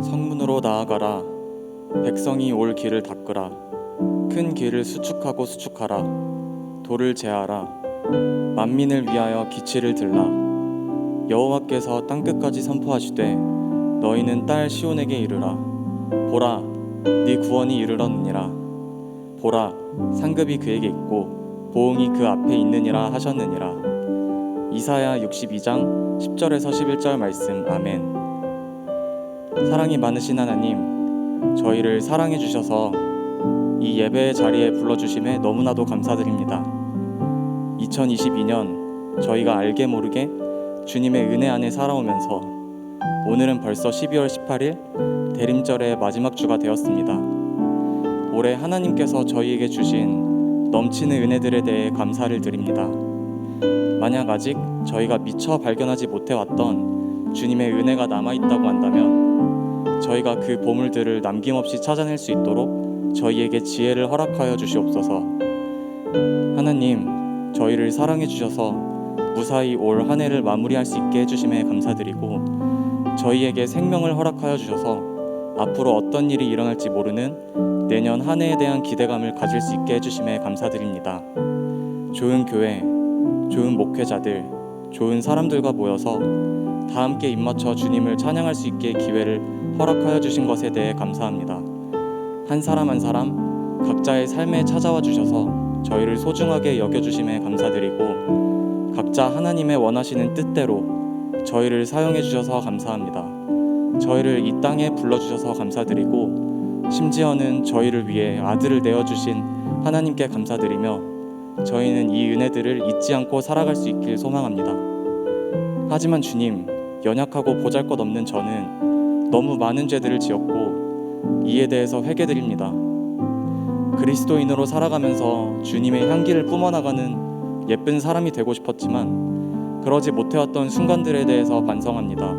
성문으로 나아가라. 백성이 올 길을 닦으라. 큰 길을 수축하고 수축하라. 돌을 제하라. 만민을 위하여 기치를 들라. 여호와께서 땅끝까지 선포하시되 너희는 딸 시온에게 이르라. 보라, 네 구원이 이르렀느니라. 보라, 상급이 그에게 있고 보응이 그 앞에 있느니라 하셨느니라. 이사야 62장 10절에서 11절 말씀. 아멘. 사랑이 많으신 하나님, 저희를 사랑해 주셔서 이 예배의 자리에 불러주심에 너무나도 감사드립니다. 2022년 저희가 알게 모르게 주님의 은혜 안에 살아오면서 오늘은 벌써 12월 18일 대림절의 마지막 주가 되었습니다. 올해 하나님께서 저희에게 주신 넘치는 은혜들에 대해 감사를 드립니다. 만약 아직 저희가 미처 발견하지 못해왔던 주님의 은혜가 남아있다고 한다면 저희가 그 보물들을 남김없이 찾아낼 수 있도록 저희에게 지혜를 허락하여 주시옵소서. 하나님, 저희를 사랑해 주셔서 무사히 올 한 해를 마무리할 수 있게 해주심에 감사드리고, 저희에게 생명을 허락하여 주셔서 앞으로 어떤 일이 일어날지 모르는 내년 한 해에 대한 기대감을 가질 수 있게 해주심에 감사드립니다. 좋은 교회, 좋은 목회자들, 좋은 사람들과 모여서 다 함께 입맞춰 주님을 찬양할 수 있게 기회를 허락하여 주신 것에 대해 감사합니다. 한 사람 한 사람 각자의 삶에 찾아와 주셔서 저희를 소중하게 여겨주심에 감사드리고, 각자 하나님의 원하시는 뜻대로 저희를 사용해 주셔서 감사합니다. 저희를 이 땅에 불러주셔서 감사드리고, 심지어는 저희를 위해 아들을 내어주신 하나님께 감사드리며 저희는 이 은혜들을 잊지 않고 살아갈 수 있길 소망합니다. 하지만 주님, 연약하고 보잘것없는 저는 너무 많은 죄들을 지었고 이에 대해서 회개드립니다. 그리스도인으로 살아가면서 주님의 향기를 뿜어나가는 예쁜 사람이 되고 싶었지만 그러지 못해왔던 순간들에 대해서 반성합니다.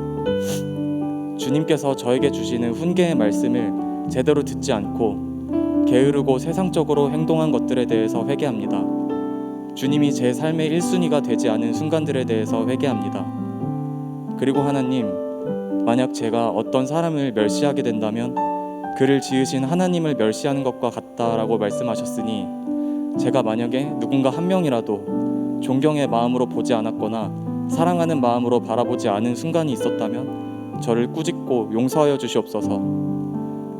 주님께서 저에게 주시는 훈계의 말씀을 제대로 듣지 않고 게으르고 세상적으로 행동한 것들에 대해서 회개합니다. 주님이 제 삶의 1순위가 되지 않은 순간들에 대해서 회개합니다. 그리고 하나님, 만약 제가 어떤 사람을 멸시하게 된다면 그를 지으신 하나님을 멸시하는 것과 같다라고 말씀하셨으니, 제가 만약에 누군가 한 명이라도 존경의 마음으로 보지 않았거나 사랑하는 마음으로 바라보지 않은 순간이 있었다면 저를 꾸짖고 용서하여 주시옵소서.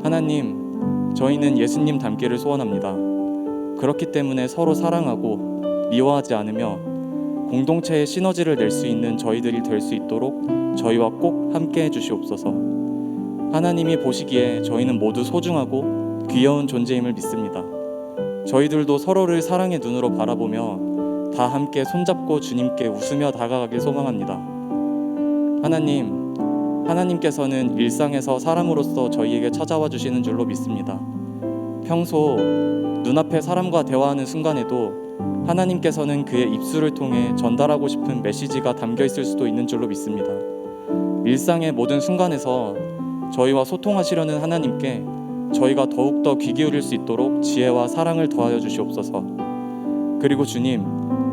하나님, 저희는 예수님 닮기를 소원합니다. 그렇기 때문에 서로 사랑하고 미워하지 않으며 공동체의 시너지를 낼 수 있는 저희들이 될 수 있도록 저희와 꼭 함께 해주시옵소서. 하나님이 보시기에 저희는 모두 소중하고 귀여운 존재임을 믿습니다. 저희들도 서로를 사랑의 눈으로 바라보며 다 함께 손잡고 주님께 웃으며 다가가길 소망합니다. 하나님, 하나님께서는 일상에서 사람으로서 저희에게 찾아와 주시는 줄로 믿습니다. 평소 눈앞에 사람과 대화하는 순간에도 하나님께서는 그의 입술을 통해 전달하고 싶은 메시지가 담겨 있을 수도 있는 줄로 믿습니다. 일상의 모든 순간에서 저희와 소통하시려는 하나님께 저희가 더욱더 귀 기울일 수 있도록 지혜와 사랑을 더하여 주시옵소서. 그리고 주님,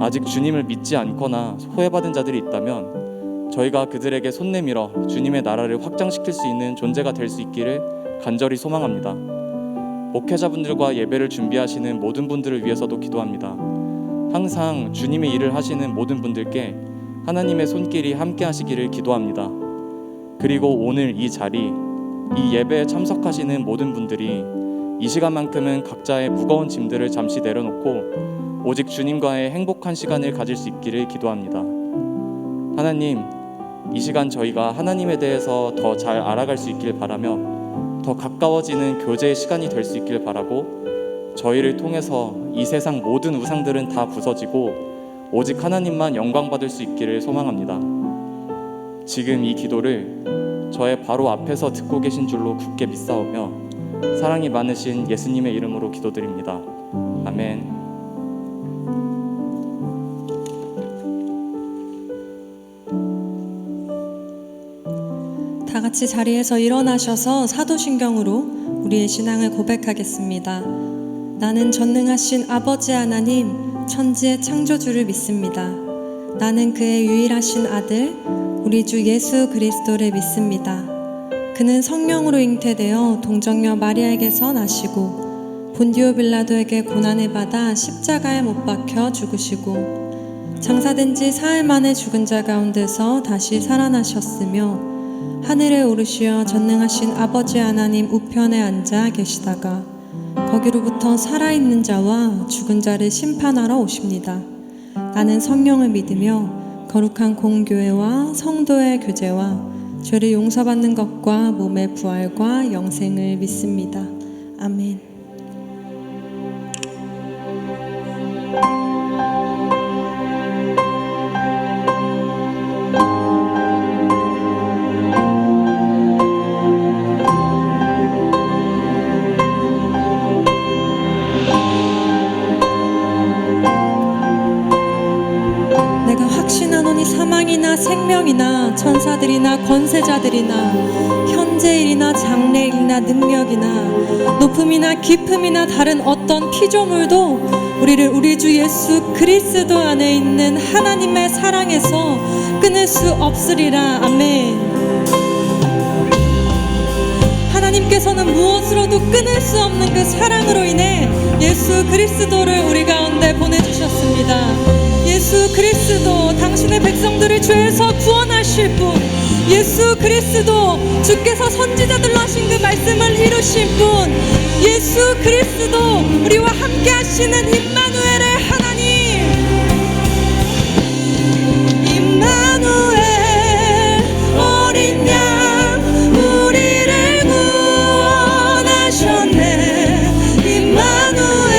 아직 주님을 믿지 않거나 소외받은 자들이 있다면 저희가 그들에게 손 내밀어 주님의 나라를 확장시킬 수 있는 존재가 될 수 있기를 간절히 소망합니다. 목회자분들과 예배를 준비하시는 모든 분들을 위해서도 기도합니다. 항상 주님의 일을 하시는 모든 분들께 하나님의 손길이 함께 하시기를 기도합니다. 그리고 오늘 이 자리, 이 예배에 참석하시는 모든 분들이 이 시간만큼은 각자의 무거운 짐들을 잠시 내려놓고 오직 주님과의 행복한 시간을 가질 수 있기를 기도합니다. 하나님, 이 시간 저희가 하나님에 대해서 더 잘 알아갈 수 있길 바라며 더 가까워지는 교제의 시간이 될 수 있길 바라고, 저희를 통해서 이 세상 모든 우상들은 다 부서지고 오직 하나님만 영광 받을 수 있기를 소망합니다. 지금 이 기도를 저의 바로 앞에서 듣고 계신 줄로 굳게 믿사오며 사랑이 많으신 예수님의 이름으로 기도드립니다. 아멘. 다 같이 자리에서 일어나셔서 사도신경으로 우리의 신앙을 고백하겠습니다. 나는 전능하신 아버지 하나님, 천지의 창조주를 믿습니다. 나는 그의 유일하신 아들, 우리 주 예수 그리스도를 믿습니다. 그는 성령으로 잉태되어 동정녀 마리아에게서 나시고 본디오 빌라도에게 고난을 받아 십자가에 못 박혀 죽으시고 장사된 지 사흘 만에 죽은 자 가운데서 다시 살아나셨으며 하늘에 오르시어 전능하신 아버지 하나님 우편에 앉아 계시다가 거기로부터 살아있는 자와 죽은 자를 심판하러 오십니다. 나는 성령을 믿으며 거룩한 공교회와 성도의 교제와 죄를 용서받는 것과 몸의 부활과 영생을 믿습니다. 아멘. 내가 확신하노니 사망이나 생명이나 천사들이나 권세자들이나 현재일이나 장래일이나 능력이나 높음이나 깊음이나 다른 어떤 피조물도 우리를 우리 주 예수 그리스도 안에 있는 하나님의 사랑에서 끊을 수 없으리라. 아멘. 하나님께서는 무엇으로도 끊을 수 없는 그 사랑으로 인해 예수 그리스도를 우리 가운데 보내주셨습니다. 예수 그리스도, 당신의 백성들을 죄에서 구원하실 분, 예수 그리스도, 주께서 선지자들로 하신 그 말씀을 이루신 분, 예수 그리스도, 우리와 함께 하시는 임마누엘의 하나님, 임마누엘 어린 양 우리를 구원하셨네. 임마누엘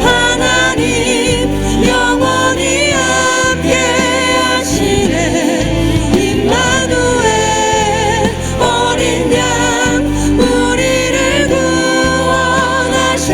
하나님 영원히 함께 하시네. 임마누엘 어린 양 우리를 구원하셨네.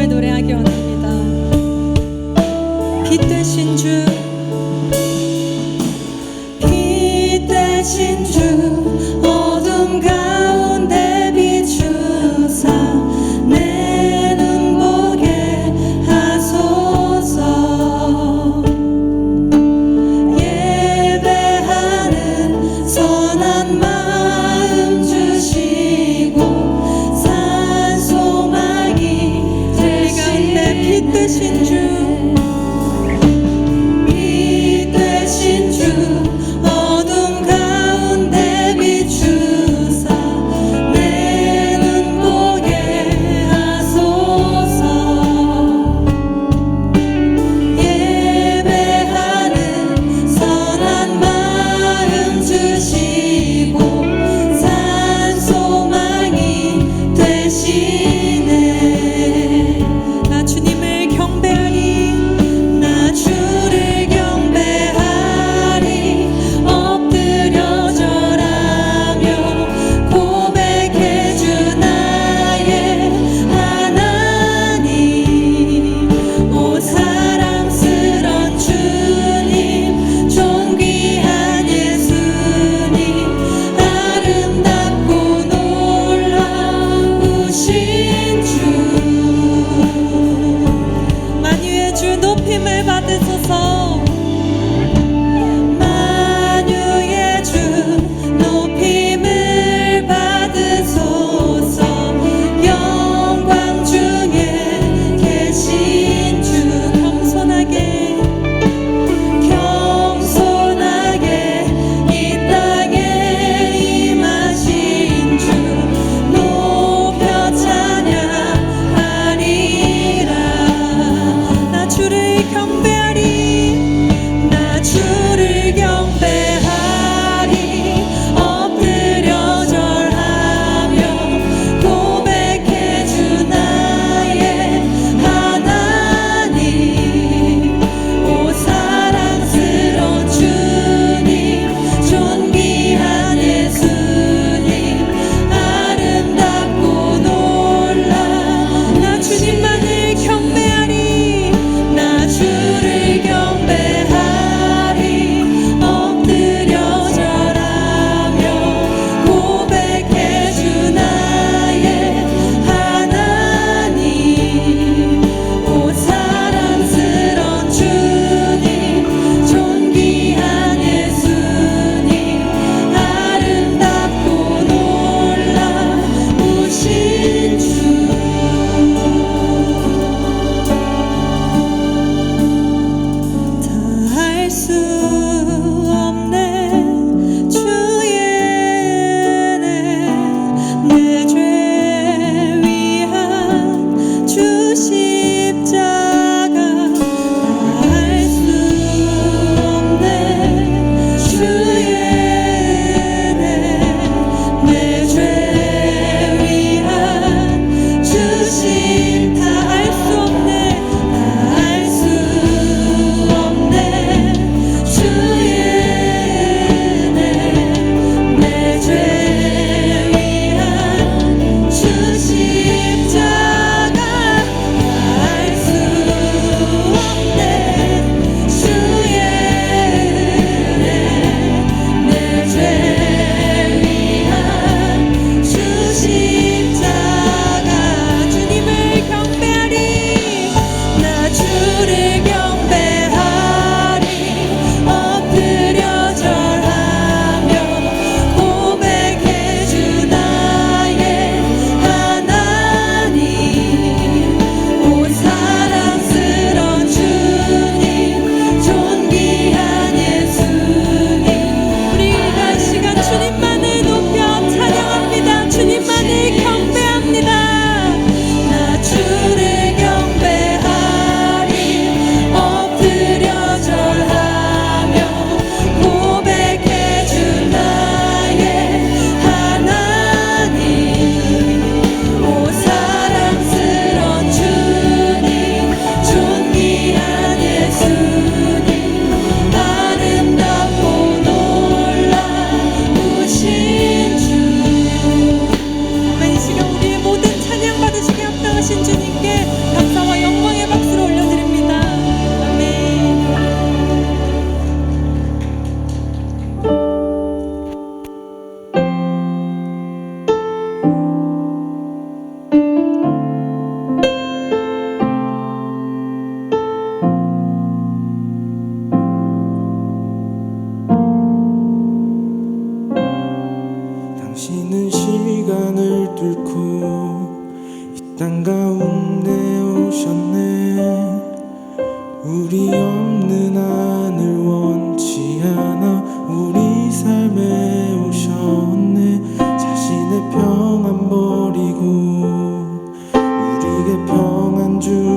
주님을 노래하기 원합니다. 빛 되신 주, 빛 되신 주, 어둠 가운데 비추사 내 눈 보게 하소서. 예배하는 선한 마음 주시고 산 소망이 되시네. 빛 되신 주, 빛 되신 주, 어둠 가운데 비추사 내 눈 보게 하소서. 예배하는 선한 마음 주시고 산 소망이 되시네. 나 주님을 경배하리,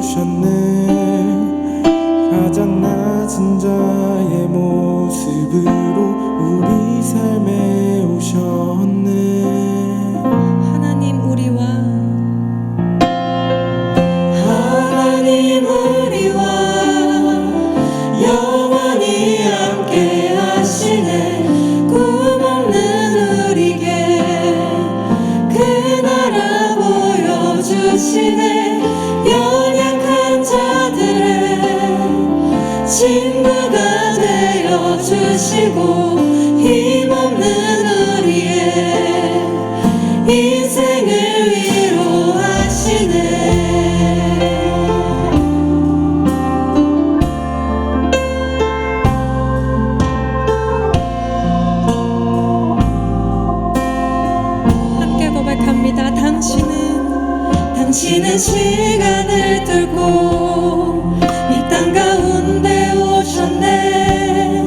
오셨네. 가장 낮은 자의 모습으로 우리 삶에 오셨네. 하나님 우리와 영원히 함께 하시네. 꿈없는 우리에게 그 나라 보여주시네. 연약한 자들의 친구가 되어주시고 힘없는 우리의 인생을 위로하시네. 당신은 시간을 뚫고 이 땅 가운데 오셨네.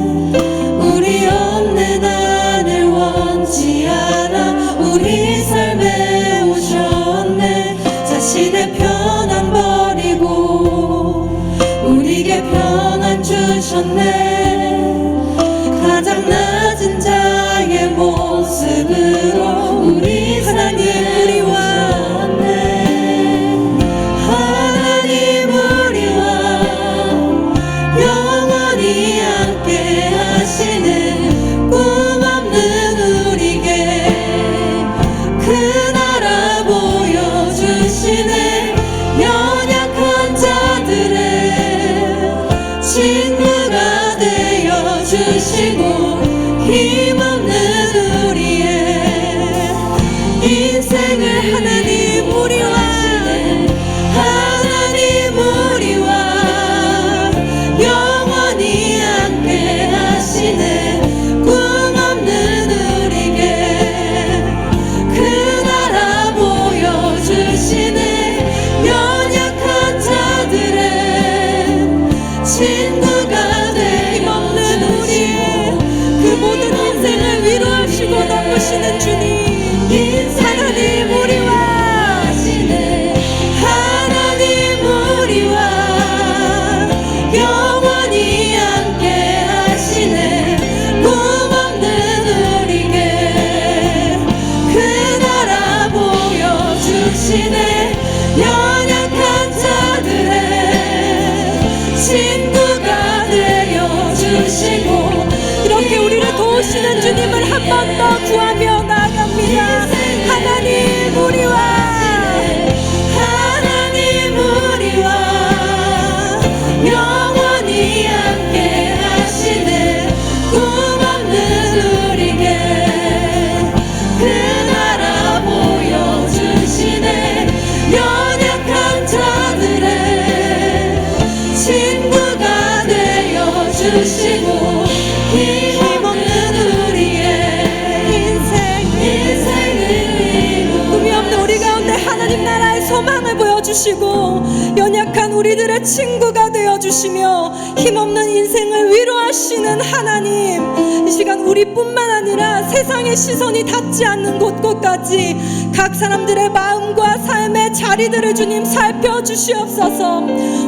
우리 없는 하늘 원치 않아 우리 삶에 오셨네. 자신의 편안 버리고 우리에게 편안 주셨네. 가장 낮은 자의 모습으로 우리 하나님 우리와 친구가 되어주시고 힘없는 우리의 인생을 하나님 우리와 영원히 함께 하시네. 꿈없는 우리에게 그 나라 보여주시네. 연약한 자들의 친구가 힘없는 우리 그 모든 인생을 위로하시고 덮으시는 주님 하나님 우리와 하나님 우리와 영원히 함께 하시네. 꿈없는 우리에게 그 나라 보여주시네. 연약한 자들의 친구가 되어주시고 이렇게 우리를 도우시는 주님을 한 번 더 구하며 나아갑니다. 하나님 우리와 영원히 함께 하시네. 꿈없는 우리에게 그 나라 보여주시네. 연약한 자들의 친구가 되어주시고 힘없는 우리의 인생을 꿈이 없는 우리 가운데 하나님 나라의 소망을 보여주시고 연약한 우리들의 친구가 되어주시며 힘없는 인생을 위로하시는 하나님, 이 시간 우리뿐만 아니라 세상의 시선이 닿지 않는 곳곳까지 각 사람들의 마음과 삶의 자리들을 주님 살펴주시옵소서.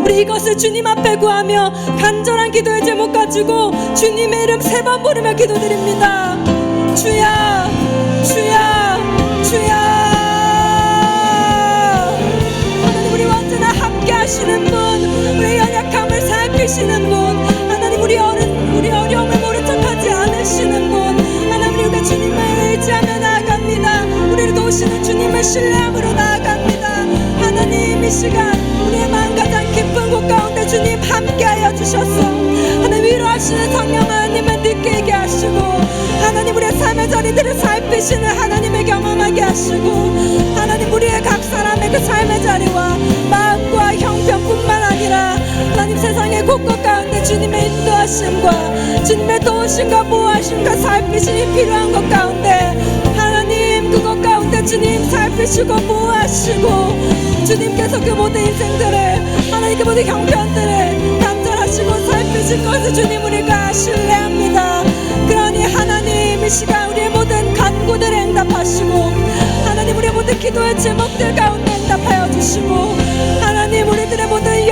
우리 이것을 주님 앞에 구하며 간절한 기도의 제목 가지고 주님의 이름 3번 부르며 기도드립니다. 주야 주야 주야. 하나님 우리 언제나 함께 하시는 분, 우리 연약함을 살피시는 분, 하나님 우리 어려움을 모른 척하지 않으시는 분, 하나님 우리가 주님을 의지하며 나아갑니다. 우리를 도우시는 주님을 신뢰함으로 나아갑니다. 하나님 이 시간 우리의 마음 가장 깊은 곳 가운데 주님 함께하여 주셨소. 하나님 위로하시는 성령 하나님을 느끼게 하시고 하나님 우리의 삶의 자리들을 살피시는 하나님을 경험하게 하시고 하나님 우리의 각 사람의 그 삶의 자리와 마음과 형편뿐만 아니라 하나님 세상의 곳곳 가운데 주님의 인도하심과 주님의 도우심과 보호하심과 살피심이 필요한 것 가운데 하나님 그것 가운데 주님 살피시고 보호하시고 주님께서 그 모든 인생들을 하나님 그 모든 형편들을 감찰하시고 살피실 것을 주님 우리가 신뢰합니다. 그러니 하나님 이 시간 우리의 모든 간구들에 응답하시고 하나님 우리의 모든 기도의 제목들 가운데 응답하여 주시고 하나님 우리들의 모든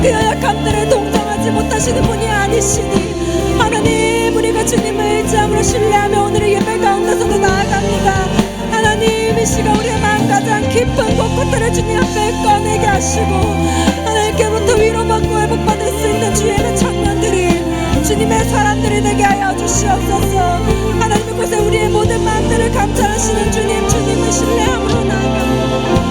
하나님 그 연약함들을 동정하지 못하시는 분이 아니시니 하나님 우리가 주님을 의지함으로 신뢰하며 오늘의 예배 가운데서도 나아갑니다. 하나님 이 시간 우리의 마음 가장 깊은 곳들을 주님 앞에 꺼내게 하시고 하나님께로부터 위로받고 회복받을 수 있는 주의 장면들이 주님의 사람들이 되게 하여 주시옵소서. 하나님 그곳에 우리의 모든 마음들을 감찰하시는 주님을 신뢰함으로 나아갑니다.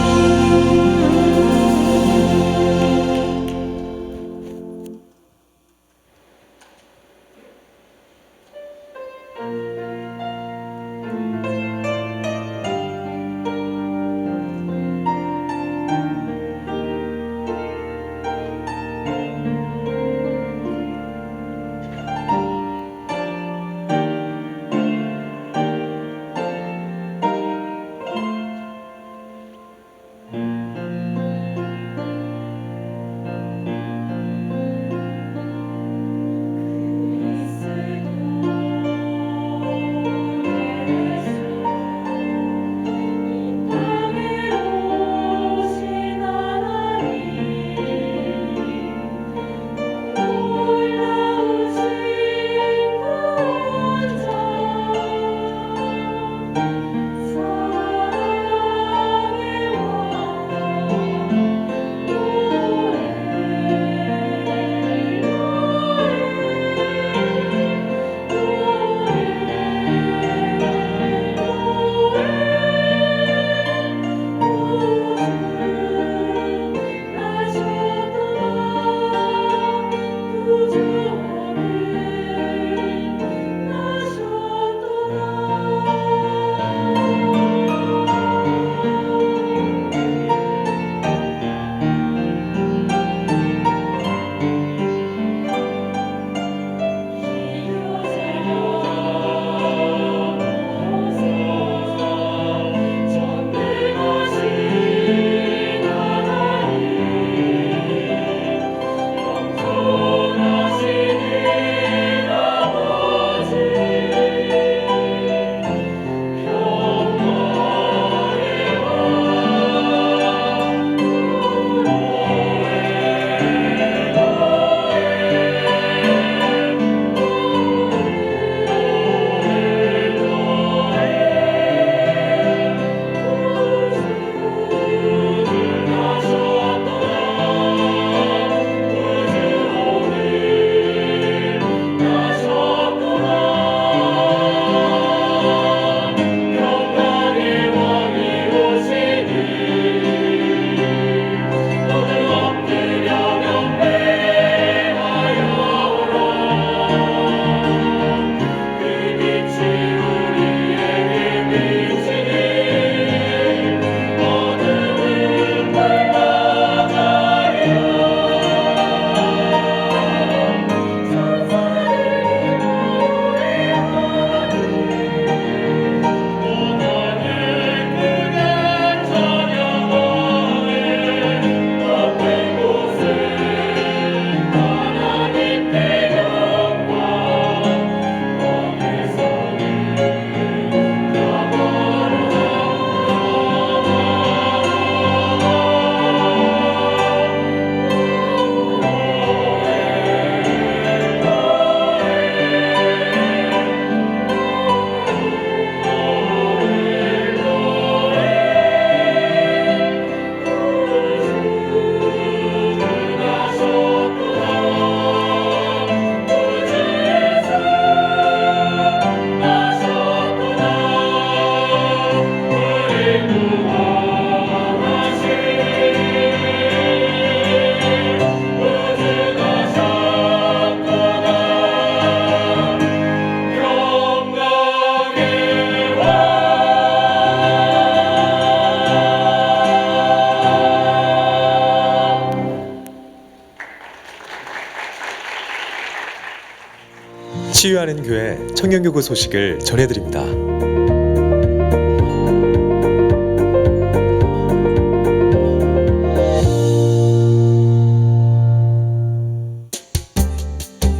치유하는 교회 청년교구 소식을 전해드립니다.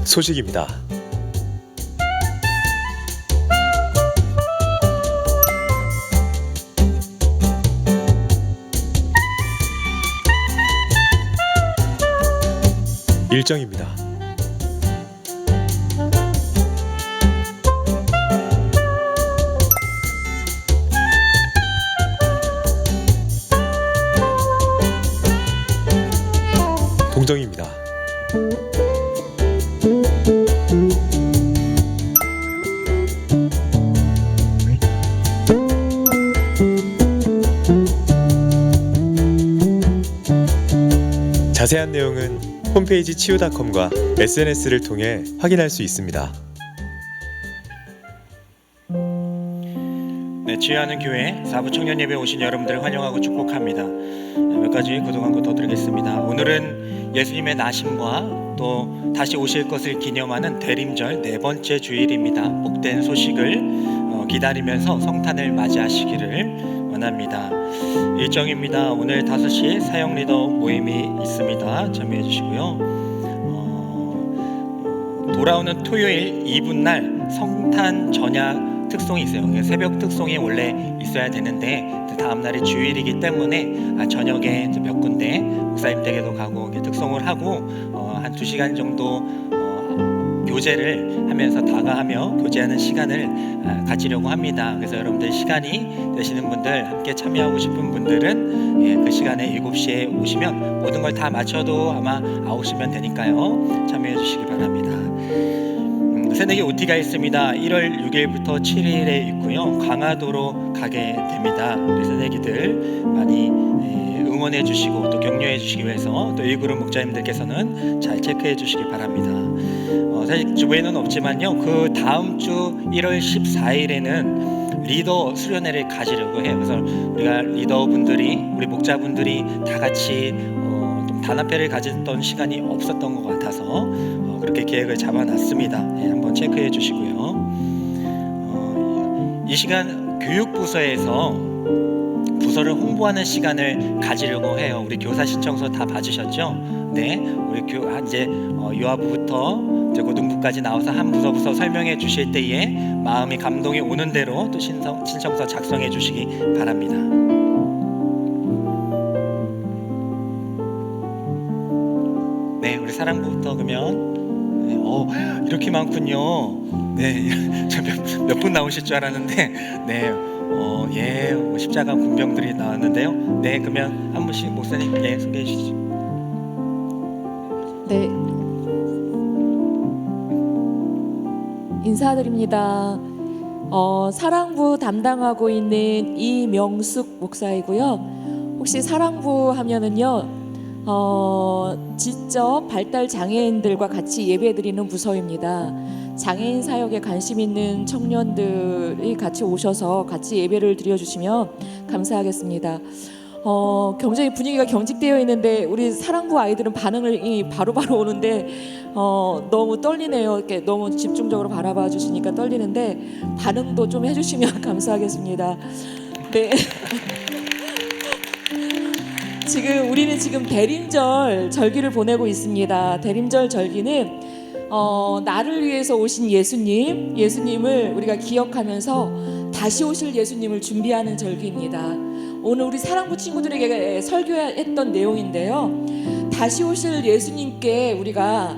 소식입니다. 일정입니다. 동정입니다. 자세한 내용은 홈페이지 치유닷컴과 SNS를 통해 확인할 수 있습니다. 네, 치유하는 교회 4부 청년 예배 오신 여러분들을 환영하고 축복합니다. 몇 가지 구독 광고 더 드리겠습니다. 오늘은 예수님의 나심과 또 다시 오실 것을 기념하는 대림절 네 번째 주일입니다. 복된 소식을 기다리면서 성탄을 맞이하시기를 원합니다. 일정입니다. 오늘 5시에 사역 리더 모임이 있습니다. 참여해 주시고요. 돌아오는 토요일 이브날 성탄 전야 특송이 있어요. 새벽 특송이 원래 있어야 되는데 다음 날이 주일이기 때문에 저녁에 몇 군데 목사님 댁에도 가고 특송을 하고 한 2시간 정도 교제를 하면서 다가하며 교제하는 시간을 가지려고 합니다. 그래서 여러분들 시간이 되시는 분들, 함께 참여하고 싶은 분들은 그 시간에 7시에 오시면 모든 걸 다 마쳐도 아마 9시면 되니까요. 참여해 주시기 바랍니다. 새내기 OT가 있습니다. 1월 6일부터 7일에 있고요. 강화도로 가게 됩니다. 우리 새내기들 많이 응원해 주시고 또 격려해 주시기 위해서 또 1그룹 목자님들께서는 잘 체크해 주시기 바랍니다. 사실 주부에는 없지만요. 그 다음 주 1월 14일에는 리더 수련회를 가지려고 해요. 그래서 우리가 리더분들이, 우리 목자분들이 다 같이 좀 단합회를 가졌던 시간이 없었던 것 같아서 그렇게 계획을 잡아놨습니다. 한번 체크해 주시고요. 이 시간 교육부서에서 부서를 홍보하는 시간을 가지려고 해요. 우리 교사 신청서 다 받으셨죠? 네, 우리 이제 유아부부터 이제 고등부까지 나와서 한 부서 설명해 주실 때에 마음이 감동이 오는 대로 또 신청서 작성해 주시기 바랍니다. 네, 우리 사랑부부터 그러면 이렇게 많군요. 네, 몇 분 나오실 줄 알았는데 네. 십자가 군병들이 나왔는데요. 네, 그러면 한 분씩 목사님 소개해 주시죠. 네, 인사드립니다. 사랑부 담당하고 있는 이명숙 목사이고요. 혹시 사랑부 하면은요, 지적 발달 장애인들과 같이 예배드리는 부서입니다. 장애인 사역에 관심 있는 청년들이 같이 오셔서 같이 예배를 드려주시면 감사하겠습니다. 굉장히 분위기가 경직되어 있는데 우리 사랑부 아이들은 반응이 바로바로 오는데 너무 떨리네요. 이렇게 너무 집중적으로 바라봐 주시니까 떨리는데 반응도 좀 해주시면 감사하겠습니다. 네. 우리는 지금 대림절 절기를 보내고 있습니다. 대림절 절기는 나를 위해서 오신 예수님을 우리가 기억하면서 다시 오실 예수님을 준비하는 절기입니다. 오늘 우리 사랑부 친구들에게 설교했던 내용인데요. 다시 오실 예수님께 우리가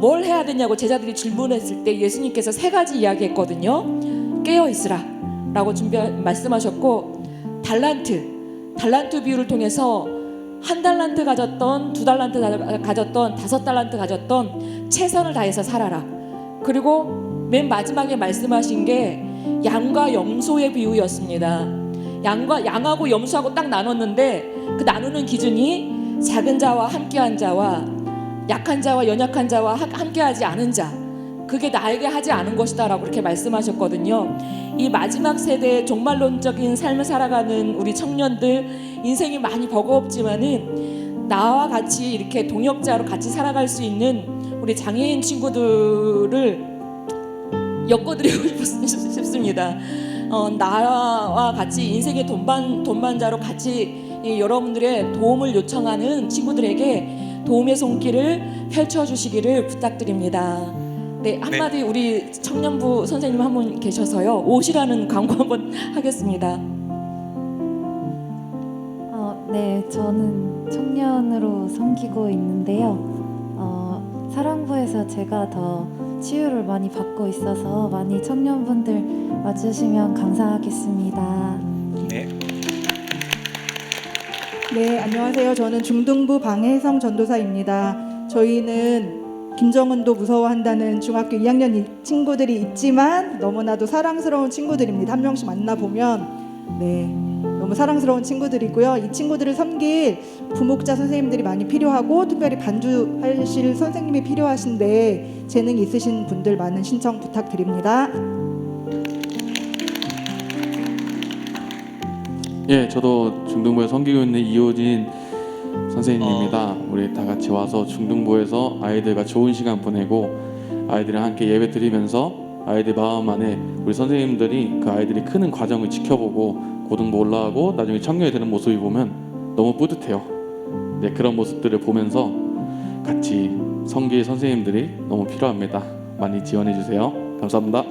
뭘 해야 되냐고 제자들이 질문했을 때 예수님께서 3가지 이야기했거든요. 깨어 있으라 라고 말씀하셨고, 달란트 비유를 통해서 1달란트 가졌던, 2달란트 가졌던, 5달란트 가졌던 최선을 다해서 살아라. 그리고 맨 마지막에 말씀하신 게 양과 염소의 비유였습니다. 양하고 염소하고 딱 나눴는데 그 나누는 기준이 작은 자와 함께한 자와 약한 자와 연약한 자와 함께하지 않은 자, 그게 나에게 하지 않은 것이다 라고 그렇게 말씀하셨거든요. 이 마지막 세대의 종말론적인 삶을 살아가는 우리 청년들, 인생이 많이 버거웠지만은 나와 같이 이렇게 동역자로 같이 살아갈 수 있는 우리 장애인 친구들을 엮어드리고 싶습니다. 나와 같이 인생의 동반자로 같이 여러분들의 도움을 요청하는 친구들에게 도움의 손길을 펼쳐주시기를 부탁드립니다. 네, 한마디 우리 청년부 선생님 한 분 계셔서요. 옷이라는 광고 한번 하겠습니다. 네, 저는 청년으로 섬기고 있는데요. 사랑부에서 제가 더 치유를 많이 받고 있어서 많이 청년분들 와주시면 감사하겠습니다. 네. 네, 안녕하세요. 저는 중등부 방혜성 전도사입니다. 저희는 김정은도 무서워한다는 중학교 2학년 친구들이 있지만 너무나도 사랑스러운 친구들입니다. 한 명씩 만나보면 너무 사랑스러운 친구들이고요. 이 친구들을 섬길 부목자 선생님들이 많이 필요하고 특별히 반주하실 선생님이 필요하신데 재능이 있으신 분들 많은 신청 부탁드립니다. 예, 저도 중등부에 섬기고 있는 이호진 선생님입니다. 우리 다 같이 와서 중등부에서 아이들과 좋은 시간 보내고 아이들이랑 함께 예배 드리면서 아이들 마음 안에 우리 선생님들이 그 아이들이 크는 과정을 지켜보고 고등부 올라가고 나중에 청년이 되는 모습을 보면 너무 뿌듯해요. 네, 그런 모습들을 보면서 같이 섬길 선생님들이 너무 필요합니다. 많이 지원해 주세요. 감사합니다.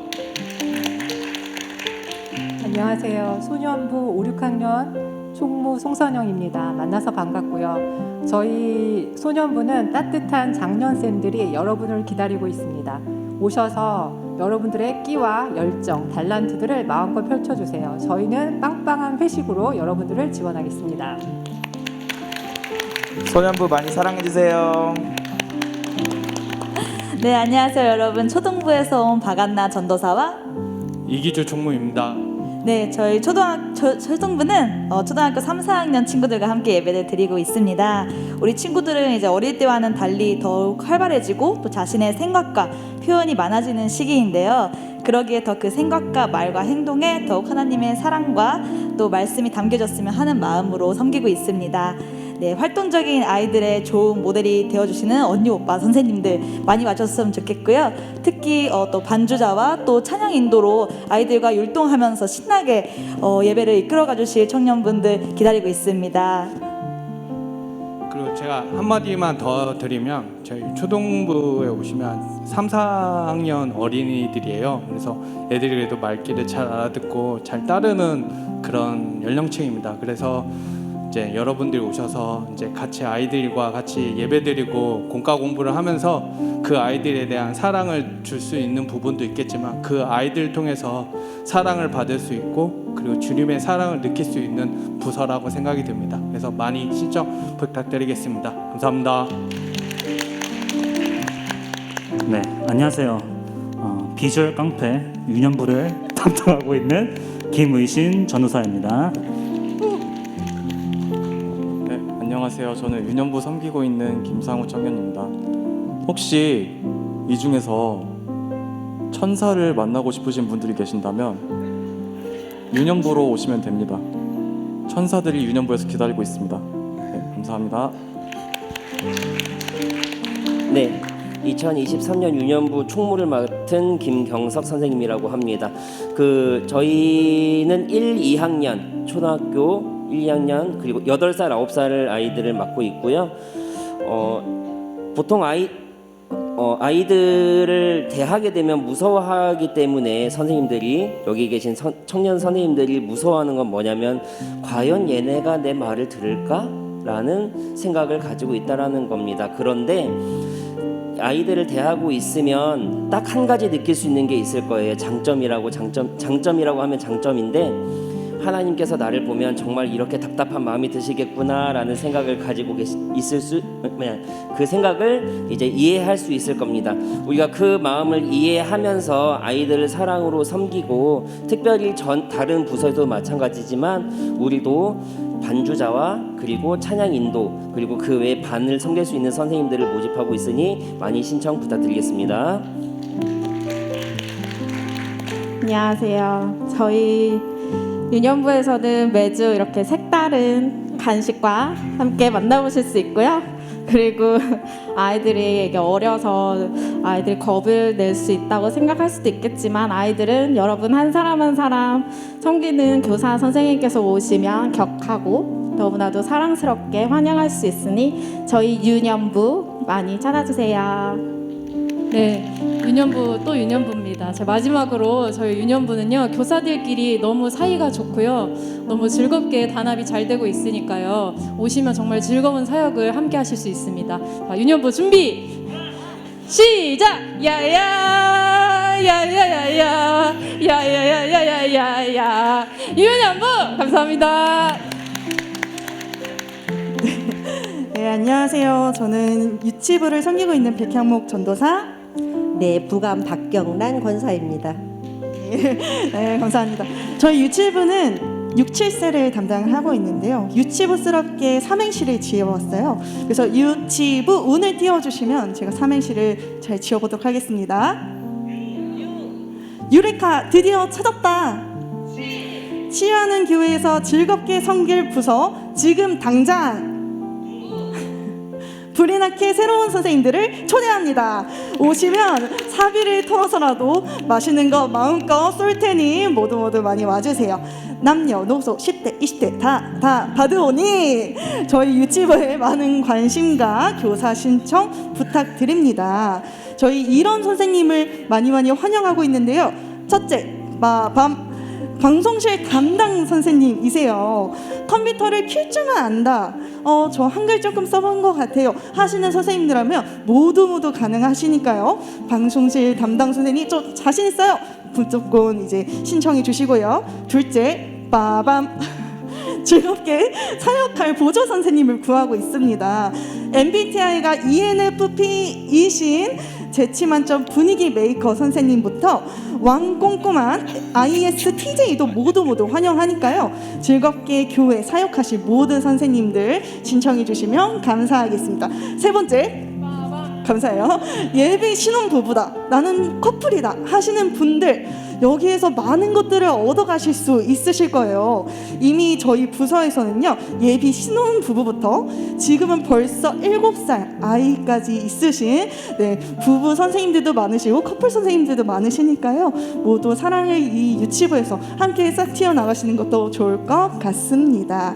안녕하세요. 소년부 5, 6학년 총무 송선영입니다. 만나서 반갑고요. 저희 소년부는 따뜻한 장년쌤들이 여러분을 기다리고 있습니다. 오셔서 여러분들의 끼와 열정, 달란트들을 마음껏 펼쳐주세요. 저희는 빵빵한 회식으로 여러분들을 지원하겠습니다. 소년부 많이 사랑해주세요. 네, 안녕하세요 여러분. 초등부에서 온 박안나 전도사와 이기주 총무입니다. 네, 저희 초등부는 초등학교 3, 4학년 친구들과 함께 예배를 드리고 있습니다. 우리 친구들은 이제 어릴 때와는 달리 더욱 활발해지고 또 자신의 생각과 표현이 많아지는 시기인데요. 그러기에 더 그 생각과 말과 행동에 더욱 하나님의 사랑과 또 말씀이 담겨졌으면 하는 마음으로 섬기고 있습니다. 네, 활동적인 아이들의 좋은 모델이 되어주시는 언니 오빠 선생님들 많이 와주셨으면 좋겠고요. 특히 또 반주자와 또 찬양 인도로 아이들과 율동하면서 신나게 예배를 이끌어가 주실 청년분들 기다리고 있습니다. 그리고 제가 한마디만 더 드리면 저희 초등부에 오시면 3, 4학년 어린이들이에요. 그래서 애들이 그래도 말귀를 잘 알아듣고 잘 따르는 그런 연령층입니다. 그래서 이제 여러분들이 오셔서 이제 같이 아이들과 같이 예배드리고 공과 공부를 하면서 그 아이들에 대한 사랑을 줄 수 있는 부분도 있겠지만 그 아이들 통해서 사랑을 받을 수 있고 그리고 주님의 사랑을 느낄 수 있는 부서라고 생각이 듭니다. 그래서 많이 신청 부탁드리겠습니다. 감사합니다. 네, 안녕하세요. 비주얼 깡패 유년부를 담당하고 있는 김의신 전도사입니다. 안녕하세요. 저는 유년부 섬기고 있는 김상우 청년입니다. 혹시 이 중에서 천사를 만나고 싶으신 분들이 계신다면 유년부로 오시면 됩니다. 천사들이 유년부에서 기다리고 있습니다. 네, 감사합니다. 네, 2023년 유년부 총무를 맡은 김경석 선생님이라고 합니다. 저희는 1, 2학년 초등학교 1, 2학년 그리고 8살, 9살 아이들을 맡고 있고요. 보통 아이들을 대하게 되면 무서워하기 때문에 선생님들이 여기 계신 청년 선생님들이 무서워하는 건 뭐냐면 과연 얘네가 내 말을 들을까? 라는 생각을 가지고 있다라는 겁니다. 그런데 아이들을 대하고 있으면 딱 한 가지 느낄 수 있는 게 있을 거예요. 장점이라고 하면 장점인데 하나님께서 나를 보면 정말 이렇게 답답한 마음이 드시겠구나라는 생각을 가지고 그 생각을 이제 이해할 수 있을 겁니다. 우리가 그 마음을 이해하면서 아이들을 사랑으로 섬기고 특별히 다른 부서에도 마찬가지지만 우리도 반주자와 그리고 찬양 인도 그리고 그 외에 반을 섬길 수 있는 선생님들을 모집하고 있으니 많이 신청 부탁드리겠습니다. 안녕하세요. 저희 유년부에서는 매주 이렇게 색다른 간식과 함께 만나보실 수 있고요. 그리고 아이들이 이게 어려서 아이들이 겁을 낼 수 있다고 생각할 수도 있겠지만 아이들은 여러분 한 사람 한 사람 섬기는 교사 선생님께서 오시면 격하고 너무나도 사랑스럽게 환영할 수 있으니 저희 유년부 많이 찾아주세요. 네, 유년부 또 유년부입니다. 제 마지막으로 저희 유년부는요 교사들끼리 너무 사이가 좋고요 너무 즐겁게 단합이 잘 되고 있으니까요 오시면 정말 즐거운 사역을 함께 하실 수 있습니다. 자, 유년부 준비 시작! 야야야야야야야 야야야야야야야 유년부 감사합니다. 네, 안녕하세요. 저는 유치부를 섬기고 있는 백향목 전도사. 네, 부감 박경란 권사입니다. 네, 감사합니다. 저희 유치부는 6, 7세를 담당하고 있는데요. 유치부스럽게 삼행시를 지어봤어요. 그래서 유치부 운을 띄워주시면 제가 삼행시를 잘 지어보도록 하겠습니다. 유레카 드디어 찾았다. 치유하는 교회에서 즐겁게 섬길 부서 지금 당장 불이 나게 새로운 선생님들을 초대합니다. 오시면 사비를 털어서라도 맛있는 거 마음껏 쏠 테니 모두 많이 와주세요. 남녀노소 10대 20대 다 받으오니 저희 유치부에 많은 관심과 교사 신청 부탁드립니다. 저희 이런 선생님을 많이 환영하고 있는데요. 첫째, 방송실 담당 선생님이세요. 컴퓨터를 킬 줄만 안다. 저 한글 조금 써본 것 같아요. 하시는 선생님들하면 모두 가능하시니까요. 방송실 담당 선생님 저 자신 있어요. 무조건 이제 신청해 주시고요. 둘째, 즐겁게 사역할 보조 선생님을 구하고 있습니다. MBTI가 ENFP이신 재치 만점 분위기 메이커 선생님부터 왕꼼꼼한 ISTJ도 모두 환영하니까요. 즐겁게 교회 사역하실 모든 선생님들 신청해 주시면 감사하겠습니다. 세 번째, 감사해요. 예비 신혼부부다, 나는 커플이다 하시는 분들 여기에서 많은 것들을 얻어가실 수 있으실 거예요. 이미 저희 부서에서는요, 예비 신혼부부부터 지금은 벌써 7살 아이까지 있으신 부부 선생님들도 많으시고 커플 선생님들도 많으시니까요. 모두 사랑을 이 유치부에서 함께 싹 튀어나가시는 것도 좋을 것 같습니다.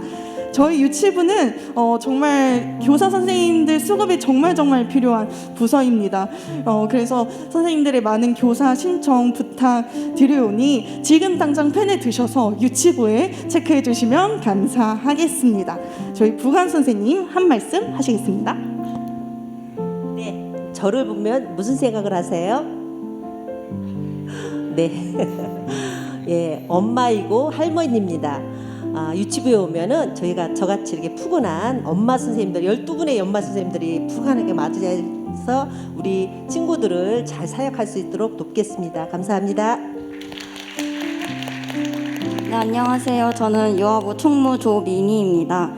저희 유치부는 정말 교사 선생님들 수급이 정말 필요한 부서입니다. 그래서 선생님들의 많은 교사 신청 부탁드리오니 지금 당장 펜에 드셔서 유치부에 체크해 주시면 감사하겠습니다. 저희 부관 선생님 한 말씀 하시겠습니다. 네, 저를 보면 무슨 생각을 하세요? 네, 예, 엄마이고 할머니입니다. 유치부에 오면은 저희가 저같이 이렇게 푸근한 엄마 선생님들 12분의 엄마 선생님들이 푸근하게 맞이해서 우리 친구들을 잘 사역할 수 있도록 돕겠습니다. 감사합니다. 네, 안녕하세요. 저는 유아부 총무 조민희입니다.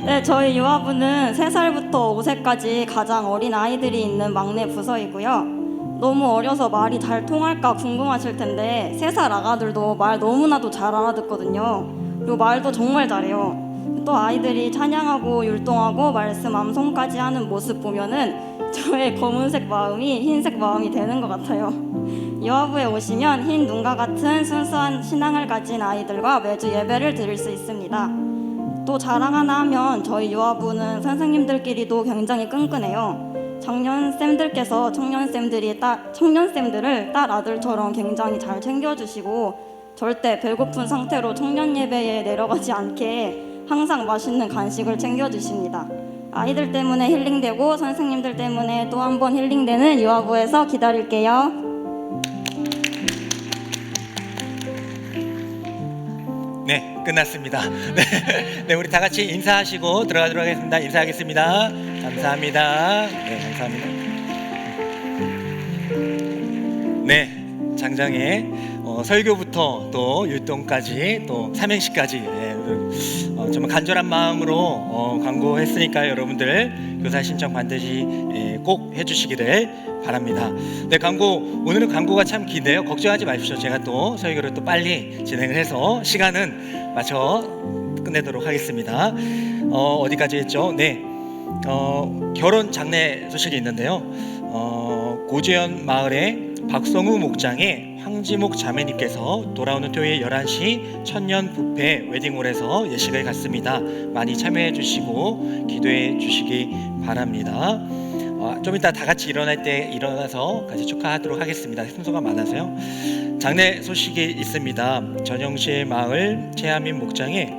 네, 저희 유아부는 3살부터 5세까지 가장 어린 아이들이 있는 막내 부서이고요. 너무 어려서 말이 잘 통할까 궁금하실 텐데 3살 아가들도 말 너무나도 잘 알아듣거든요. 그리고 말도 정말 잘해요. 또 아이들이 찬양하고 율동하고 말씀 암송까지 하는 모습 보면은 저의 검은색 마음이 흰색 마음이 되는 것 같아요. 유아부에 오시면 흰 눈과 같은 순수한 신앙을 가진 아이들과 매주 예배를 드릴 수 있습니다. 또 자랑 하나 하면 저희 유아부는 선생님들끼리도 굉장히 끈끈해요. 작년쌤들께서 청년쌤들을 딸 아들처럼 굉장히 잘 챙겨주시고 절대 배고픈 상태로 청년 예배에 내려가지 않게 항상 맛있는 간식을 챙겨주십니다. 아이들 때문에 힐링되고 선생님들 때문에 또 한 번 힐링되는 유아부에서 기다릴게요. 네, 끝났습니다. 네, 우리 다 같이 인사하시고 들어가도록 하겠습니다. 인사하겠습니다. 감사합니다. 네, 감사합니다. 네, 장장의 설교부터 또 율동까지 또 삼행시까지 정말 간절한 마음으로 광고했으니까요. 여러분들 교사 신청 반드시 꼭 해주시기를 바랍니다. 네, 오늘은 광고가 참 긴데요. 걱정하지 마십시오. 제가 또 설교를 또 빨리 진행을 해서 시간은 맞춰 끝내도록 하겠습니다. 어디까지 했죠? 네, 결혼 장례 소식이 있는데요. 고재현 마을의 박성우 목장의 황지목 자매님께서 돌아오는 토요일 11시 천년 뷔페 웨딩홀에서 예식을 갖습니다. 많이 참여해 주시고 기도해 주시기 바랍니다. 좀 이따 다 같이 일어나서 같이 축하하도록 하겠습니다. 순서가 많아서요. 장례 소식이 있습니다. 전영실 마을 최하민 목장의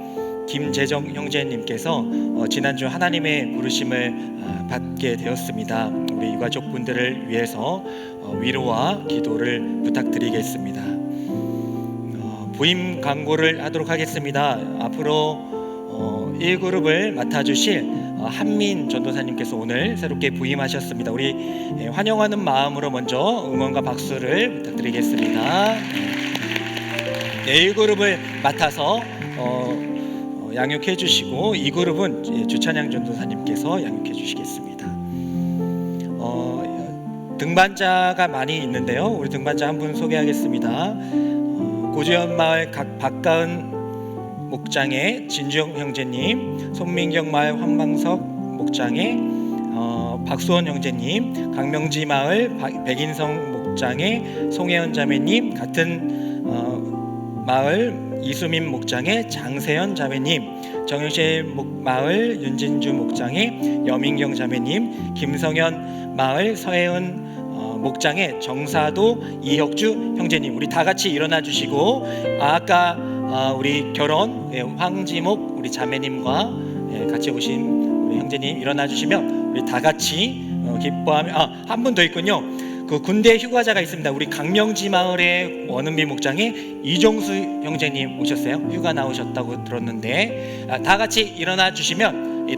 김재정 형제님께서 지난주 하나님의 부르심을 받게 되었습니다. 우리 유가족분들을 위해서 위로와 기도를 부탁드리겠습니다. 부임 광고를 하도록 하겠습니다. 앞으로 1그룹을 맡아주실 한민 전도사님께서 오늘 새롭게 부임하셨습니다. 우리 환영하는 마음으로 먼저 응원과 박수를 부탁드리겠습니다. 1그룹을 맡아서 양육해 주시고 2그룹은 주찬양 전도사님께서 양육해 주시겠습니다. 등반자가 많이 있는데요. 우리 등반자 한 분 소개하겠습니다. 고주현 마을 박가은 목장의 진주영 형제님, 손민경 마을 황방석 목장의 박수원 형제님, 강명지 마을 백인성 목장의 송혜연 자매님, 같은 마을 이수민 목장의 장세연 자매님, 정영실 마을 윤진주 목장의 여민경 자매님, 김성현 마을 서혜은 목장의 정사도 이혁주 형제님, 우리 다 같이 일어나 주시고 아까 우리 결혼 황지목 우리 자매님과 같이 오신 우리 형제님 일어나 주시면 우리 다 같이 기뻐하며 한 분 더 있군요. 그 군대 휴가자가 있습니다. 우리 강명지 마을의 원은비 목장의 이종수 형제님 오셨어요. 휴가 나오셨다고 들었는데 다 같이 일어나 주시면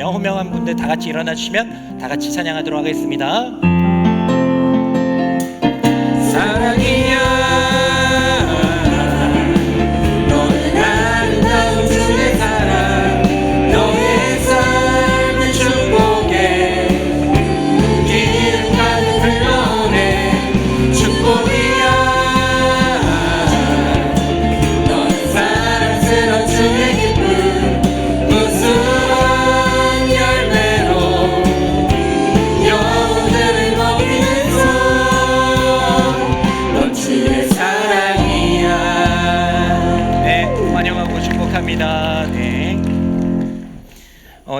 호명한 분들 다 같이 일어나 주시면 다 같이 찬양하도록 하겠습니다. 사랑이야 너는 아름다운 주의 사랑 너의 삶을 축복해 기름 가득 흘러오네 축복이야 너는 사랑스러운 주의 기쁨 무수한 열매로 영혼들을 먹이는 손 주의 사랑이야. 네, 환영하고 축복합니다. 네.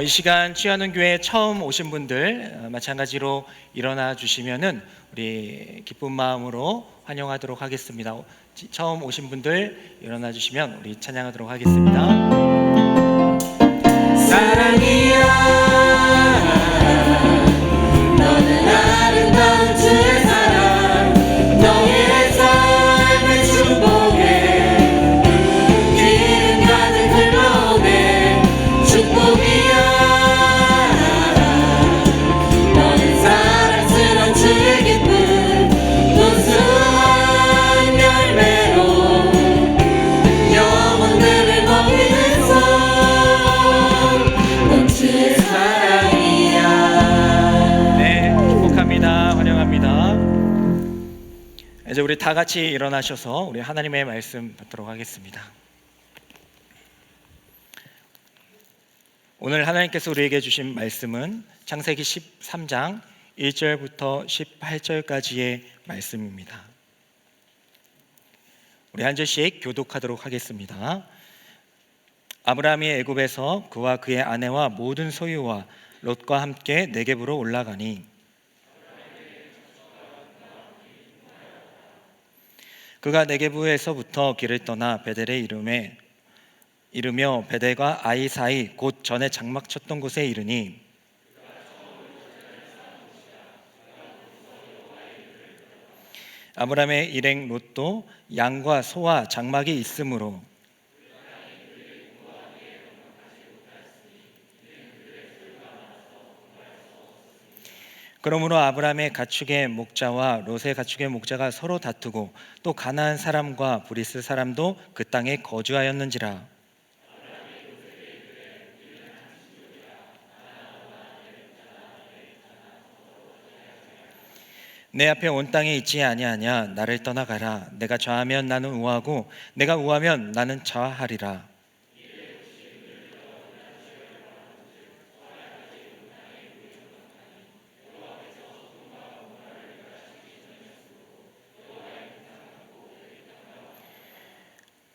이 시간 취하는 교회 처음 오신 분들 마찬가지로 일어나 주시면은 우리 기쁜 마음으로 환영하도록 하겠습니다. 처음 오신 분들 일어나 주시면 우리 찬양하도록 하겠습니다. 사랑이야 너는 아름다운 주의 사랑 너의 삶을 축복해 기름 가득 흘러오네 축복이야 너는 사랑스러운 주의 기쁨 무수한 열매로 영혼들을 먹이는 손 주의 사랑이야. 네, 축복합니다. 환영합니다. 이제 우리 다 같이 일어나셔서 우리 하나님의 말씀 받도록 하겠습니다. 오늘 하나님께서 우리에게 주신 말씀은 창세기 13장 1절부터 18절까지의 말씀입니다. 우리 한 절씩 교독하도록 하겠습니다. 아브라함이 애굽에서 그와 그의 아내와 모든 소유와 롯과 함께 네겝으로 올라가니 그가 네겝에서부터 길을 떠나 베델에 이르며 베델과 아이 사이 곧 전에 장막 쳤던 곳에 이르니 아브라함의 일행 롯도 양과 소와 장막이 있으므로 그러므로 아브라함의 가축의 목자와 롯의 가축의 목자가 서로 다투고 또 가나안 사람과 브리스 사람도 그 땅에 거주하였는지라. 내 앞에 온 땅에 있지 아니하냐. 나를 떠나가라. 내가 좌하면 나는 우하고 내가 우하면 나는 좌하리라.